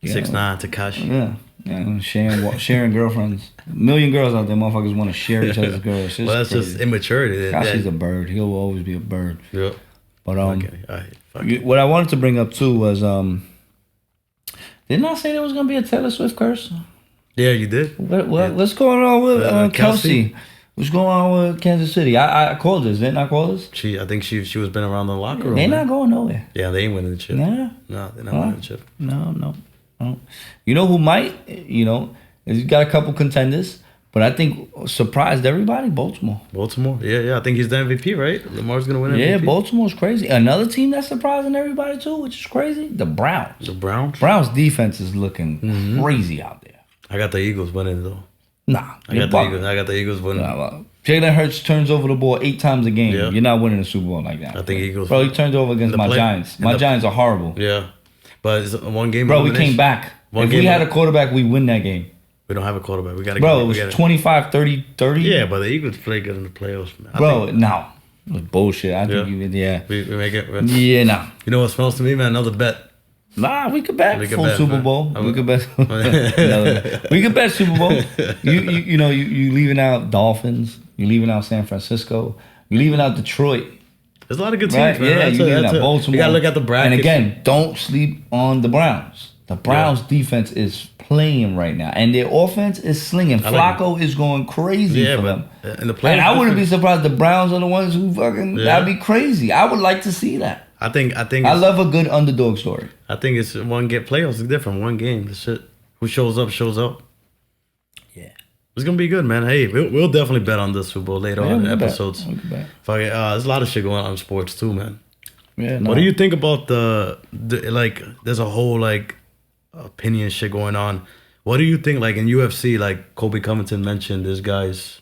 S4: 6ix9ine, Tekashi.
S5: Yeah, sharing girlfriends. A million girls out there, motherfuckers want to share each other's girls.
S4: Well, that's crazy. Just immaturity.
S5: Tekashi's a bird. He'll always be a bird.
S4: Yeah.
S5: But what I wanted to bring up too was didn't I say there was gonna be a Taylor Swift curse?
S4: Yeah, you did.
S5: What's going on with Kelsey? What's going on with Kansas City? I called this. Didn't I call this?
S4: I think she was been around the locker room.
S5: They not going nowhere.
S4: Yeah, they ain't winning the chip.
S5: Nah.
S4: No, they're not winning the chip.
S5: No. You know who might? You know, he's got a couple contenders, but I think surprised everybody. Baltimore.
S4: Baltimore. Yeah. I think he's the MVP, right? Lamar's gonna win MVP.
S5: Yeah, Baltimore's crazy. Another team that's surprising everybody too, which is crazy. The Browns.
S4: The Browns.
S5: Browns defense is looking crazy out there.
S4: I got the Eagles winning though.
S5: Nah,
S4: I got the Eagles winning.
S5: Jalen Hurts turns over the ball 8 times a game.
S4: Yeah.
S5: You're not winning a Super Bowl like that.
S4: I think Eagles.
S5: Bro, he turned over against my Giants. My Giants are horrible.
S4: Yeah, but it's one game.
S5: Bro, we came back. If we had a quarterback, we win that game.
S4: We don't have a quarterback. We got to.
S5: Bro, it was 25, 30, 30.
S4: Yeah, but the Eagles play good in the playoffs, man.
S5: Bro, no. It was bullshit. I think we
S4: make it.
S5: Yeah, nah.
S4: You know what smells to me, man? Another bet.
S5: Nah, we could bet full
S4: bet,
S5: Super
S4: man.
S5: Bowl. We could bet. We could bet Super Bowl. You know you leaving out Dolphins. You leaving out San Francisco. You leaving out Detroit.
S4: There's a lot of good teams,
S5: Right?
S4: man.
S5: Yeah, you leaving out Baltimore.
S4: You gotta look at the bracket.
S5: And again, don't sleep on the Browns. The Browns defense is playing right now, and their offense is slinging. Flacco is going crazy for them.
S4: And the
S5: And I wouldn't be surprised the Browns are the ones who fucking. That'd be crazy. I would like to see that.
S4: I think.
S5: I love a good underdog story.
S4: I think it's one game. Playoffs is different. One game. The shit. Who shows up, shows up.
S5: Yeah.
S4: It's gonna be good, man. Hey, we'll definitely bet on this Super Bowl later on in the episodes. Fuck it. There's a lot of shit going on in sports too, man.
S5: Yeah.
S4: What do you think about the like? There's a whole like opinion shit going on. What do you think? Like in UFC, like Kobe Covington mentioned this guy's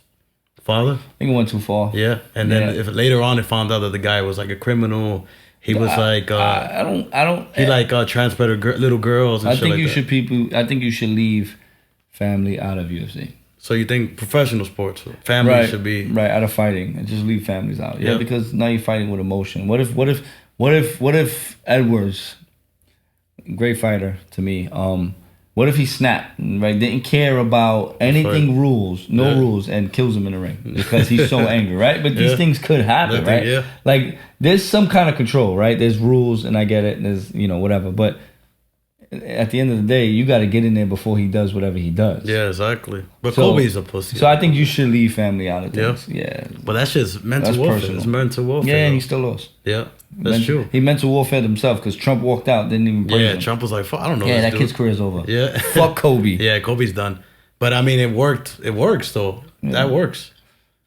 S4: father.
S5: I think it went too far.
S4: Yeah, and then if later on they found out that the guy was like a criminal. He was like
S5: I don't.
S4: He like transported little girls. And
S5: I
S4: shit
S5: think
S4: like
S5: you
S4: that.
S5: should I think you should leave family out of UFC.
S4: So you think professional sports, family should be
S5: out of fighting and just leave families out. Yeah, because now you're fighting with emotion. What if Edwards, great fighter to me, what if he snapped, right? Didn't care about anything rules, rules, and kills him in the ring because he's so angry, right? But these things could happen, right?
S4: Yeah.
S5: Like there's some kind of control, right? There's rules, and I get it. And there's whatever, but at the end of the day, you got to get in there before he does whatever he does.
S4: Yeah, exactly. But Kobe's a pussy.
S5: So I think you should leave family out of things. Yeah.
S4: But that shit's mental warfare. Personal. It's mental warfare.
S5: Yeah, and he still lost.
S4: Yeah, that's true.
S5: He mental warfare himself because Trump walked out, didn't even praise him.
S4: Trump was like, fuck, I don't know.
S5: Yeah, that kid's career's over.
S4: Yeah.
S5: Fuck Kobe.
S4: Yeah, Kobe's done. But I mean, it worked. It works, though. Yeah. That works.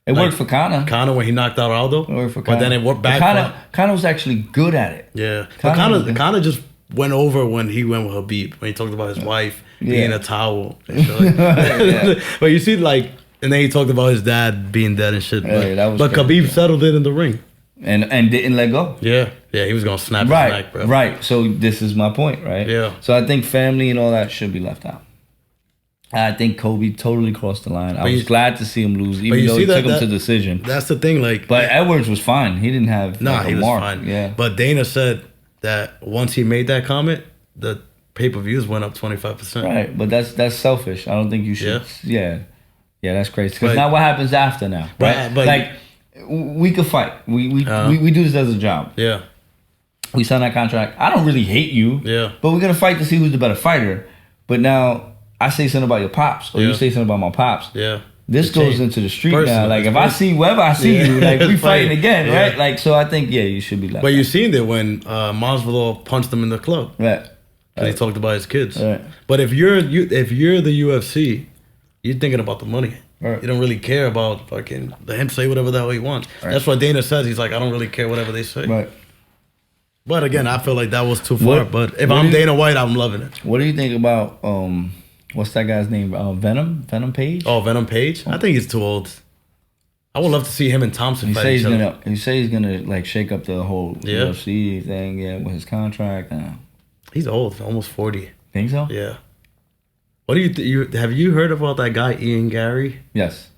S5: It worked for Conor.
S4: Conor when he knocked out Aldo. It worked for Conor. But then it worked back.
S5: Conor was actually good at it.
S4: Yeah. But Conor just went over when he went with Habib, when he talked about his wife being a towel. And shit like. But you see, like, and then he talked about his dad being dead and shit. But Khabib settled it in the ring.
S5: And didn't let go.
S4: Yeah. Yeah, he was going to snap his neck, bro.
S5: Right. So this is my point, right?
S4: Yeah.
S5: So I think family and all that should be left out. I think Kobe totally crossed the line. I was glad to see him lose, even though it took him to decision.
S4: That's the thing, like.
S5: But Edwards was fine. He didn't have
S4: he was fine.
S5: Yeah.
S4: But Dana said that once he made that comment, the pay-per-views went up 25%.
S5: Right, but that's selfish. I don't think you should. Yeah, that's crazy. Because now what happens after now? Right, but like we could fight. We do this as a job.
S4: Yeah,
S5: we sign that contract. I don't really hate you.
S4: Yeah,
S5: but we're gonna fight to see who's the better fighter. But now I say something about your pops, or you say something about my pops.
S4: Yeah.
S5: This goes into the street now. Like if I see Webber, I see you. Like we fighting again, right? Like so, I think you should be left.
S4: But you seen it when Masvidal punched him in the club,
S5: right?
S4: And he talked about his kids.
S5: Right.
S4: But if you're the UFC, you're thinking about the money.
S5: Right.
S4: You don't really care about fucking let him say whatever the hell he wants. Right. That's what Dana says. He's like, I don't really care whatever they say.
S5: Right.
S4: But again, I feel like that was too far. But if I'm Dana White, I'm loving it.
S5: What do you think about what's that guy's name? Venom Page?
S4: Oh, Venom Page? I think he's too old. I would love to see him and Thompson fight each other.
S5: He says he's gonna like shake up the whole UFC thing, with his contract.
S4: He's old, almost 40.
S5: Think so?
S4: Yeah. What do you have you heard about that guy Ian Gary?
S5: Yes.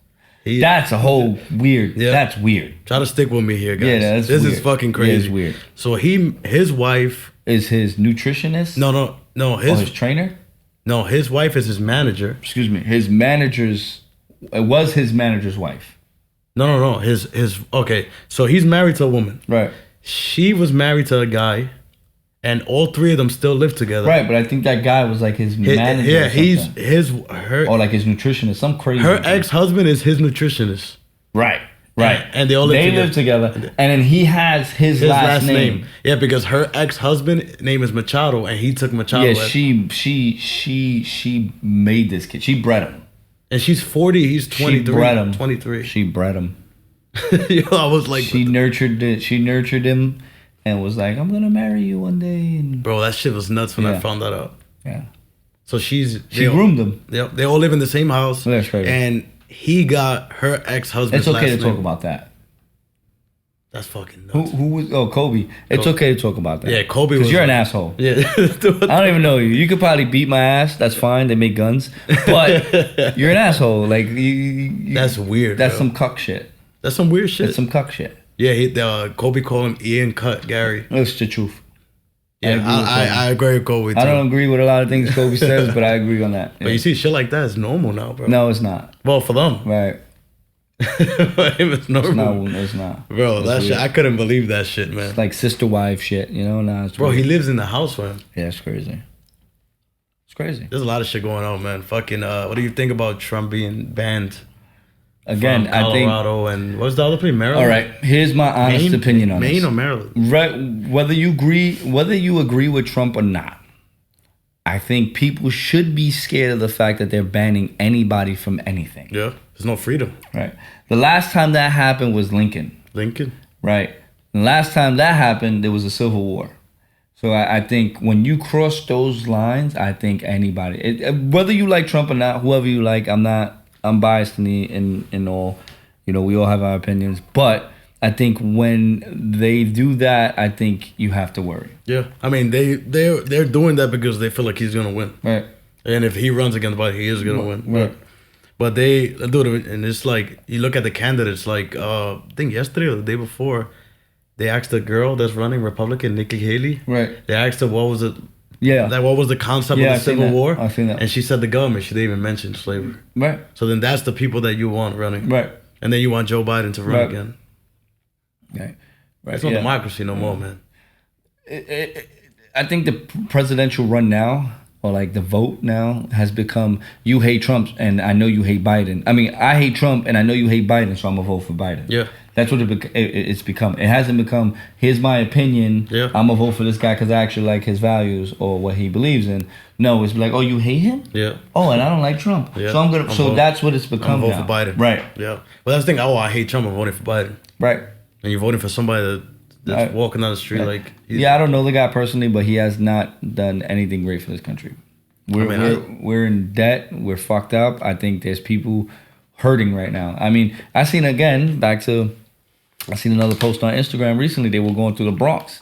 S5: That's a whole weird. Yeah. That's weird.
S4: Try to stick with me here, guys.
S5: Yeah, that's
S4: this
S5: weird.
S4: Is fucking crazy.
S5: Yeah, it's weird.
S4: So his wife
S5: is his nutritionist.
S4: No.
S5: His trainer.
S4: No, his wife is his manager.
S5: Excuse me. It was his manager's wife.
S4: No. His okay. So he's married to a woman.
S5: Right.
S4: She was married to a guy, and all three of them still live together.
S5: Right, but I think that guy was like his manager.
S4: Yeah, or
S5: like his nutritionist. Some crazy.
S4: Her ex-husband is his nutritionist.
S5: Right. Right.
S4: And they all live
S5: together. And then he has his last name.
S4: Yeah, because her ex-husband name is Machado, and he took Machado.
S5: Yeah, she made this kid. She bred him.
S4: And she's 40. He's 23.
S5: She bred him.
S4: 23.
S5: She bred him.
S4: Yo, I was like,
S5: she nurtured it. She nurtured him, and was like, "I'm gonna marry you one day." And
S4: bro, that shit was nuts when I found that out.
S5: Yeah.
S4: So she
S5: groomed him.
S4: Yep. They all live in the same house.
S5: That's crazy.
S4: And he got her ex-husband's
S5: It's okay
S4: last
S5: to talk
S4: name.
S5: about that.
S4: That's fucking nuts.
S5: Who was? Oh, Kobe. It's okay to talk about that.
S4: Yeah, Kobe was.
S5: Because you're an
S4: like,
S5: asshole.
S4: Yeah.
S5: I don't even know you. You could probably beat my ass. That's fine. They make guns. But you're an asshole. Like you
S4: that's weird.
S5: That's
S4: bro.
S5: some cuck shit.
S4: That's some weird shit.
S5: That's some cuck shit.
S4: Yeah, Kobe called him Ian Cut Gary.
S5: It's the truth.
S4: Yeah, I agree with Kobe too.
S5: I don't agree with a lot of things Kobe says, but I agree on that.
S4: But you see, shit like that is normal now, bro.
S5: No, it's not.
S4: Well, for them.
S5: Right.
S4: It's normal.
S5: It's not.
S4: Bro,
S5: It's
S4: that
S5: weird.
S4: shit, I couldn't believe that shit, man.
S5: It's like sister wife shit, you know? Nah, it's
S4: bro,
S5: weird.
S4: he lives in the house with him.
S5: Yeah, it's crazy. It's crazy.
S4: There's a lot of shit going on, man. Fucking, what do you think about Trump being banned?
S5: Again,
S4: from
S5: I think.
S4: Colorado and what's the other place? Maryland.
S5: All right, here's my honest opinion on this.
S4: Maine or Maryland?
S5: Right, whether you agree with Trump or not, I think people should be scared of the fact that they're banning anybody from anything.
S4: Yeah, there's no freedom.
S5: Right. The last time that happened was Lincoln. Right. The last time that happened, there was a civil war. So I think when you cross those lines, I think anybody, whether you like Trump or not, whoever you like, I'm biased in all, you know, we all have our opinions, but I think when they do that, I think you have to worry.
S4: Yeah, I mean they're doing that because they feel like he's gonna win.
S5: Right.
S4: And if he runs against Biden, he is gonna win.
S5: Right.
S4: But they do it, and it's like you look at the candidates. Like I think yesterday or the day before, they asked the girl that's running Republican, Nikki Haley.
S5: Right.
S4: They asked her what was it.
S5: Yeah.
S4: What was the concept of the Civil War?
S5: I've seen that.
S4: And she said the government. She didn't even mention slavery.
S5: Right.
S4: So then that's the people that you want running.
S5: Right.
S4: And then you want Joe Biden to run again.
S5: Right. Right.
S4: It's not democracy no more, man.
S5: I think the presidential run now, or like the vote now, has become you hate Trump and I know you hate Biden. I mean, I hate Trump and I know you hate Biden, so I'm gonna vote for Biden.
S4: Yeah.
S5: That's what it's become. It hasn't become, here's my opinion,
S4: Yeah.
S5: I'm gonna vote for this guy because I actually like his values or what he believes in. No, it's like, oh, you hate him?
S4: Yeah.
S5: Oh, and I don't like Trump.
S4: Yeah.
S5: So that's what it's become.
S4: I'm voting for Biden.
S5: Right.
S4: Yeah. Well, that's the thing. Oh, I hate Trump. I'm voting for Biden.
S5: Right.
S4: And you're voting for somebody that's
S5: Right.
S4: walking down the street like.
S5: Yeah, I don't know the guy personally, but he has not done anything great for this country. We're in debt. We're fucked up. I think there's people hurting right now. I mean, I seen another post on Instagram recently. They were going through the Bronx,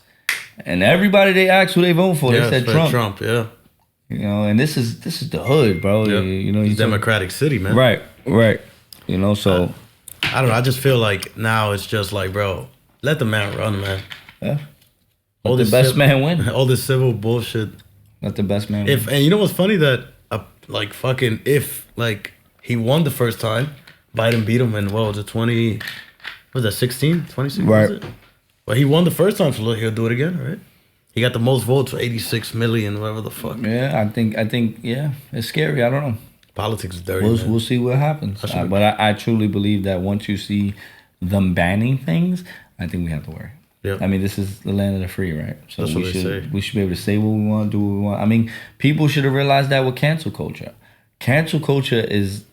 S5: and everybody they asked who they vote for, they said Trump.
S4: Trump, yeah.
S5: You know, and this is the hood, bro.
S4: Yeah.
S5: You know,
S4: it's Democratic city, man.
S5: Right. You know, so
S4: I don't know. I just feel like now it's just like, bro, let the man run, man.
S5: Yeah. Let the best man win.
S4: All this civil bullshit.
S5: Let the best man win.
S4: And you know what's funny that if he won the first time, Biden beat him in what was it 16? 26?
S5: Right.
S4: Was it? Well, he won the first time, so he'll do it again, right? He got the most votes for 86 million, whatever the fuck.
S5: Yeah, I think yeah, it's scary. I don't know.
S4: Politics is dirty.
S5: We'll see what happens. But I truly believe that once you see them banning things, I think we have to worry.
S4: Yep.
S5: I mean, this is the land of the free, right? So
S4: That's what they say.
S5: We should be able to say what we want, do what we want. I mean, people should have realized that with cancel culture. Cancel culture is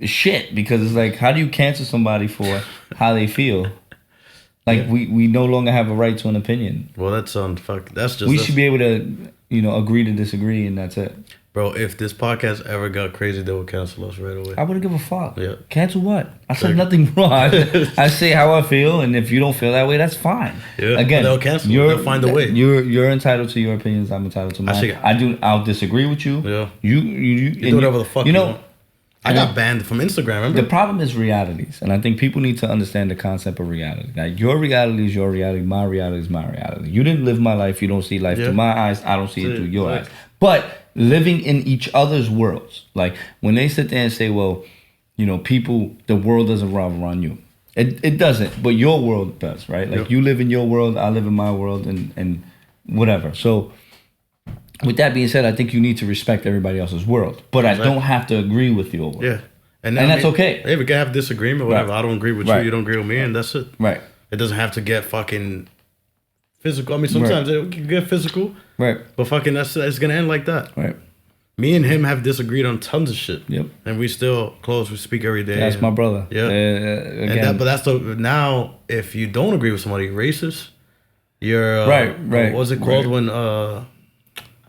S5: shit, because it's like, how do you cancel somebody for how they feel? Like we no longer have a right to an opinion.
S4: Well, that's just
S5: we should be able to, agree to disagree, and that's it.
S4: Bro, if this podcast ever got crazy, they would cancel us right away.
S5: I wouldn't give a fuck.
S4: Yeah.
S5: Cancel what? I said nothing wrong. I say how I feel, and if you don't feel that way, that's fine.
S4: Yeah.
S5: Again,
S4: they'll cancel. They'll find a way.
S5: You're entitled to your opinions. I'm entitled to mine. I'll disagree with you.
S4: Yeah.
S5: You
S4: do whatever the fuck
S5: you know.
S4: I got banned from Instagram, remember?
S5: The problem is realities, and I think people need to understand the concept of reality. Like, your reality is your reality, my reality is my reality. You didn't live my life, you don't see life through my eyes, I don't see it through your eyes. But living in each other's worlds, like when they sit there and say, well, people, the world doesn't revolve around you. It doesn't, but your world does, right? Like, you live in your world, I live in my world, and whatever. So, with that being said, I think you need to respect everybody else's world, but I don't have to agree with your world.
S4: Yeah, And
S5: that's okay.
S4: Hey, we can have disagreement, whatever.
S5: Right.
S4: I don't agree with
S5: Right.
S4: you. You don't agree with me, and that's it.
S5: Right.
S4: It doesn't have to get fucking physical. I mean, sometimes it can get physical.
S5: Right.
S4: But fucking, it's gonna end like that.
S5: Right.
S4: Me and him have disagreed on tons of shit.
S5: Yep.
S4: And we still close. We speak every day.
S5: That's my brother.
S4: Yeah.
S5: Again.
S4: But that's now. If you don't agree with somebody, you're racist. You're
S5: Right.
S4: What's it called
S5: Right.
S4: when I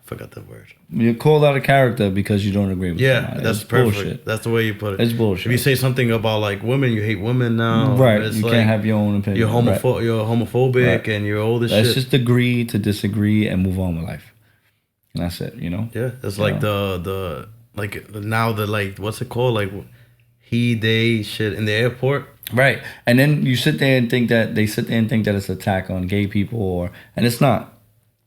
S4: forgot that word.
S5: You're called out of character because you don't agree with
S4: Yeah,
S5: somebody.
S4: that's
S5: It's
S4: perfect.
S5: bullshit.
S4: That's the way you put it.
S5: It's bullshit.
S4: If you say something about like women, you hate women now.
S5: Right.
S4: It's
S5: You
S4: like,
S5: can't have your own opinion.
S4: You're
S5: Right.
S4: You're homophobic,
S5: Right.
S4: and you're all this
S5: Let's
S4: shit.
S5: just agree to disagree and move on with life. And that's it. You know.
S4: Yeah, it's like the like now the like what's it called, like he they shit in the airport.
S5: Right. And then you sit there and think that it's an attack on gay people and it's not.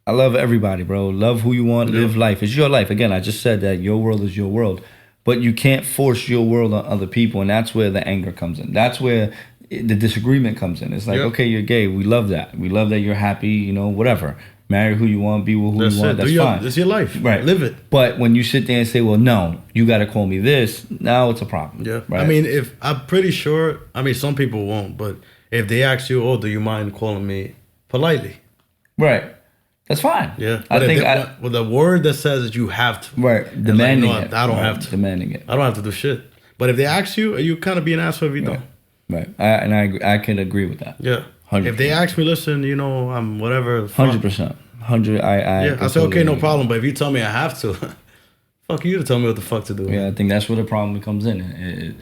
S5: I love everybody, bro. Love who you want, live life. It's your life. Again, I just said that your world is your world. But you can't force your world on other people, and that's where the anger comes in. That's where the disagreement comes in. It's like, okay, you're gay. We love that. We love that you're happy, you know, whatever. Marry who you want, be with who you want. That's fine.
S4: It's your life.
S5: Right.
S4: Live it.
S5: But when you sit there and say, well, no, you got to call me this, now it's a problem.
S4: Yeah.
S5: Right?
S4: I mean, if I'm pretty sure, I mean, some people won't, but if they ask you, oh, do you mind calling me politely?
S5: Right. That's fine.
S4: Yeah.
S5: I think
S4: with the word that says that you have to.
S5: Right.
S4: And
S5: Demanding
S4: like, no,
S5: it.
S4: I don't
S5: Right.
S4: have to.
S5: Demanding it.
S4: I don't have to do shit. But if they ask you, you kind of be an asshole if you don't.
S5: Right. I can agree with that.
S4: Yeah.
S5: 100%.
S4: If they ask me, listen, you know, I'm whatever. fuck.
S5: 100%. 100.
S4: I say, okay, no problem. But if you tell me I have to, fuck you to tell me what the fuck to do.
S5: Yeah, I think that's where the problem comes in.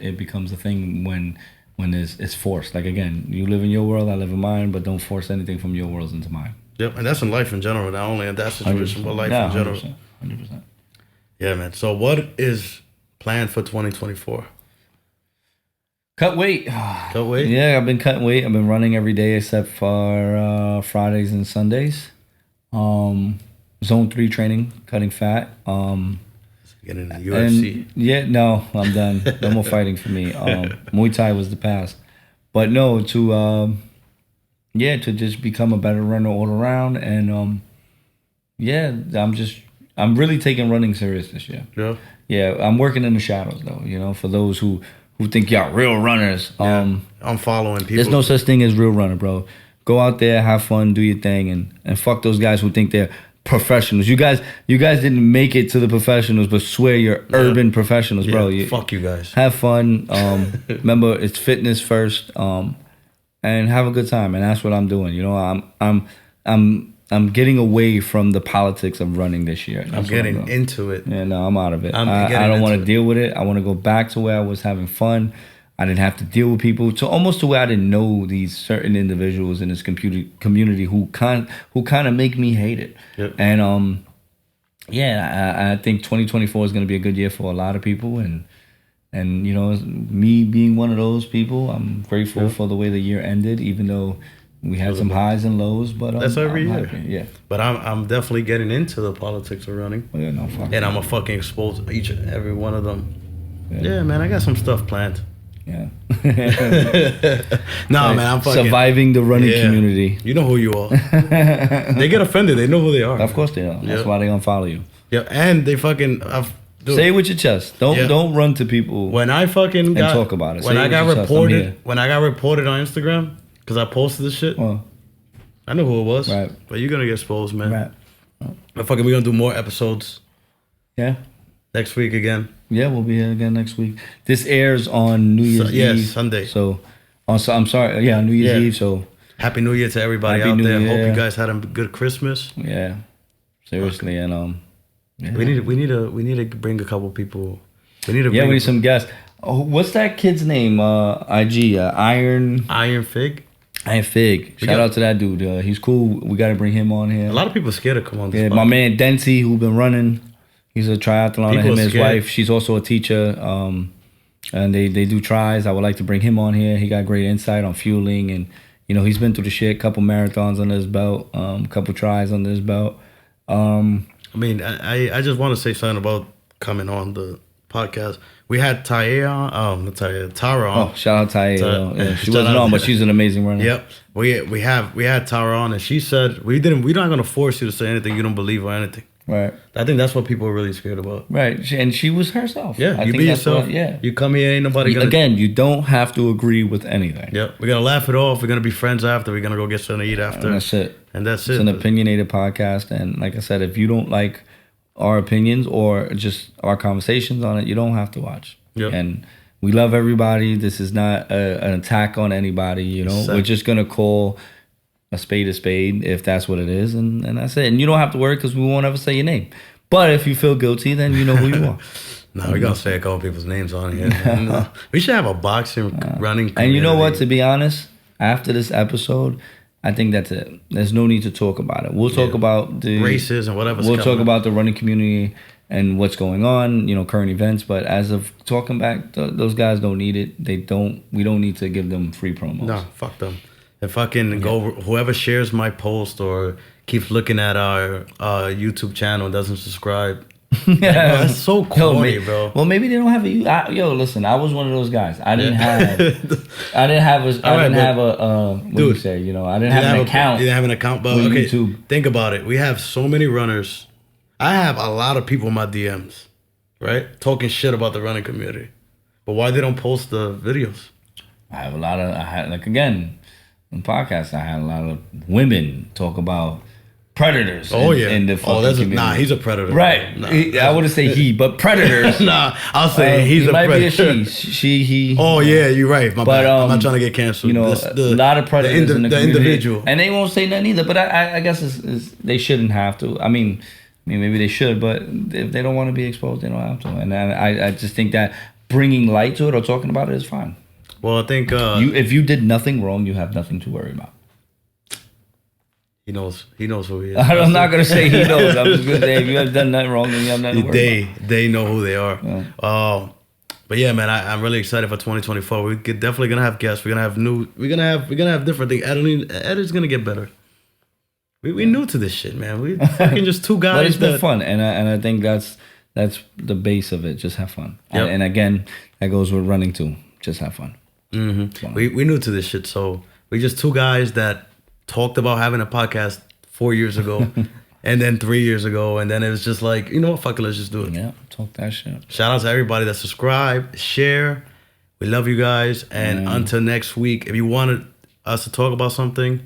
S5: It becomes a thing when it's forced. Like, again, you live in your world, I live in mine, but don't force anything from your world into mine.
S4: Yep, and that's in life in general, not only in that situation,
S5: 100%.
S4: but life
S5: Yeah,
S4: in general.
S5: 100%.
S4: Yeah, man. So what is planned for 2024?
S5: Cut weight.
S4: Cut weight?
S5: Yeah, I've been cutting weight. I've been running every day except for Fridays and Sundays. Zone 3 training, cutting fat.
S4: Getting in the UFC.
S5: No, I'm done. No more fighting for me. Muay Thai was the past. But no, to just become a better runner all around. And I'm really taking running serious this year.
S4: Yeah.
S5: Yeah, I'm working in the shadows though, you know, for those who think y'all real runners.
S4: I'm following people.
S5: There's no such thing as real runner, bro. Go out there, have fun, do your thing, and fuck those guys who think they're professionals. You guys didn't make it to the professionals, but swear you're urban professionals, bro.
S4: Fuck you guys.
S5: Have fun. Remember, it's fitness first, and have a good time. And that's what I'm doing. You know, I'm getting away from the politics of running this year.
S4: I'm getting into it.
S5: Yeah, no, I'm out of it. I don't want to deal with it. I want to go back to where I was having fun. I didn't have to deal with people, to almost to where I didn't know these certain individuals in this community who kind of make me hate it.
S4: Yep.
S5: And I think 2024 is going to be a good year for a lot of people, and you know, me being one of those people, I'm grateful for the way the year ended, even though we had some highs and lows. But
S4: that's every year.
S5: Happy. Yeah.
S4: But I'm definitely getting into the politics of running.
S5: Oh, yeah, no, fuck.
S4: And I'm gonna fucking expose each and every one of them.
S5: Yeah.
S4: Man, I got some stuff planned.
S5: Yeah.
S4: Nah, man, I'm fucking
S5: surviving the running community.
S4: You know who you are. They get offended. They know who they are.
S5: Of course they are. That's why they unfollow you.
S4: Yeah, and they fucking
S5: say it with your chest. Don't run to people.
S4: When I fucking got,
S5: talk about it.
S4: When I got reported on Instagram because I posted this shit.
S5: Well,
S4: I know who it was.
S5: Right.
S4: But you're gonna get exposed, man.
S5: Right.
S4: But fucking, we're gonna do more episodes.
S5: Yeah.
S4: Next week again.
S5: Yeah, we'll be here again next week. This airs on New Year's Eve.
S4: Yes, Sunday.
S5: So, I'm sorry. Yeah, New Year's Eve. So,
S4: Happy New Year to everybody
S5: Happy
S4: out
S5: New
S4: there.
S5: Year.
S4: Hope you guys had a good Christmas.
S5: yeah, seriously, and
S4: We need to bring a couple people. We need
S5: we need some guests. Oh, what's that kid's name? IG Iron
S4: Fig.
S5: Iron Fig. Shout out to that dude. He's cool. We got to bring him on here.
S4: A lot of people are scared to come on this podcast.
S5: My man Dency, who been running. He's a triathlon. Him and his wife. She's also a teacher. And they do tries. I would like to bring him on here. He got great insight on fueling, and you know, he's been through the shit. Couple marathons under his belt. Couple tries under his belt.
S4: I mean, I just want to say something about coming on the podcast. We had Tara on.
S5: Oh, shout out Taya. Yeah, she wasn't on, but she's an amazing runner.
S4: Yep. We had Tara on, and she said we're not gonna force you to say anything you don't believe or anything.
S5: Right.
S4: I think that's what people are really scared about.
S5: Right. And she was herself.
S4: Yeah,
S5: I
S4: you
S5: think
S4: be
S5: that's
S4: yourself.
S5: what- yeah.
S4: You come here, ain't nobody gonna...
S5: Again, you don't have to agree with anything.
S4: Yep. We're gonna laugh it off. We're gonna be friends after. We're gonna go get something to eat after.
S5: And that's it.
S4: And that's
S5: It's
S4: it.
S5: an opinionated podcast. And like I said, if you don't like our opinions or just our conversations on it, you don't have to watch.
S4: Yep.
S5: And we love everybody. This is not an attack on anybody. You know, we're just gonna call a spade if that's what it is, and that's it. And you don't have to worry because we won't ever say your name. But if you feel guilty, then you know who you are.
S4: No, we're gonna say a couple people's names on here. We should have a boxing running.
S5: And you know what? To be honest, after this episode, I think that's it. There's no need to talk about it. We'll talk about the
S4: races and whatever.
S5: We'll talk about the running community and what's going on, you know, current events. But as of talking back, those guys don't need it. They don't. We don't need to give them free promos.
S4: No, fuck them. And fucking go. Whoever shares my post or keeps looking at our YouTube channel and doesn't subscribe.
S5: Yeah,
S4: that's so corny, bro.
S5: Well, maybe they don't have a. Listen, I was one of those guys. I didn't have. I didn't have a. What do you say? You know, I didn't have an account.
S4: You didn't have an account, but
S5: with
S4: okay.
S5: YouTube.
S4: Think about it. We have so many runners. I have a lot of people in my DMs, right, talking shit about the running community. But why they don't post the videos?
S5: I had like again, in podcasts. I had a lot of women talk about predators. In the fucking community.
S4: Nah, he's a predator.
S5: Right.
S4: Nah,
S5: I wouldn't say he, but predators.
S4: Nah, I'll say he's a
S5: might
S4: predator.
S5: Be a she, he.
S4: Oh yeah, you're right. My bad. I'm not trying to get canceled.
S5: You know, a lot of predators in the community,
S4: individual,
S5: and they won't say nothing either. But I guess they shouldn't have to. I mean, maybe they should, but if they don't want to be exposed, they don't have to. And I just think that bringing light to it or talking about it is fine.
S4: Well, I think
S5: if you did nothing wrong, you have nothing to worry about.
S4: He knows who he is.
S5: I'm not gonna say he knows. I'm just gonna say if you have done nothing wrong, then you have nothing to worry about.
S4: They know who they are.
S5: Yeah.
S4: But yeah, man, I'm really excited for 2024. We're definitely gonna have guests. We're gonna have different things. Edit's gonna get better. We new to this shit, man. We fucking just two guys.
S5: But it's been fun, and I think that's the base of it. Just have fun.
S4: Yep.
S5: And again, that goes with running too. Just have fun.
S4: Mm-hmm. We new to this shit, so we just two guys that talked about having a podcast 4 years ago, and then 3 years ago, and then it was just like, you know what, fuck it, let's just do it.
S5: Yeah, talk that shit.
S4: Shout out to everybody that subscribed, share. We love you guys, and until next week, if you wanted us to talk about something,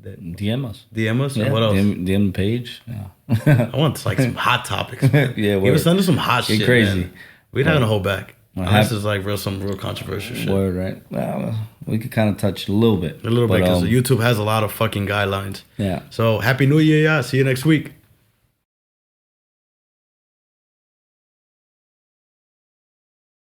S5: DM us.
S4: DM us.
S5: Yeah,
S4: and what else?
S5: DM the page. Yeah.
S4: I want like some hot topics. Man.
S5: Yeah,
S4: Give us some hot
S5: Get
S4: shit.
S5: crazy.
S4: Man. We're not gonna hold back.
S5: Well,
S4: This is like some real controversial shit.
S5: Word, right? Well, we could kind of touch a little bit.
S4: A little bit, because YouTube has a lot of fucking guidelines.
S5: Yeah.
S4: So happy New Year, y'all. See you next week.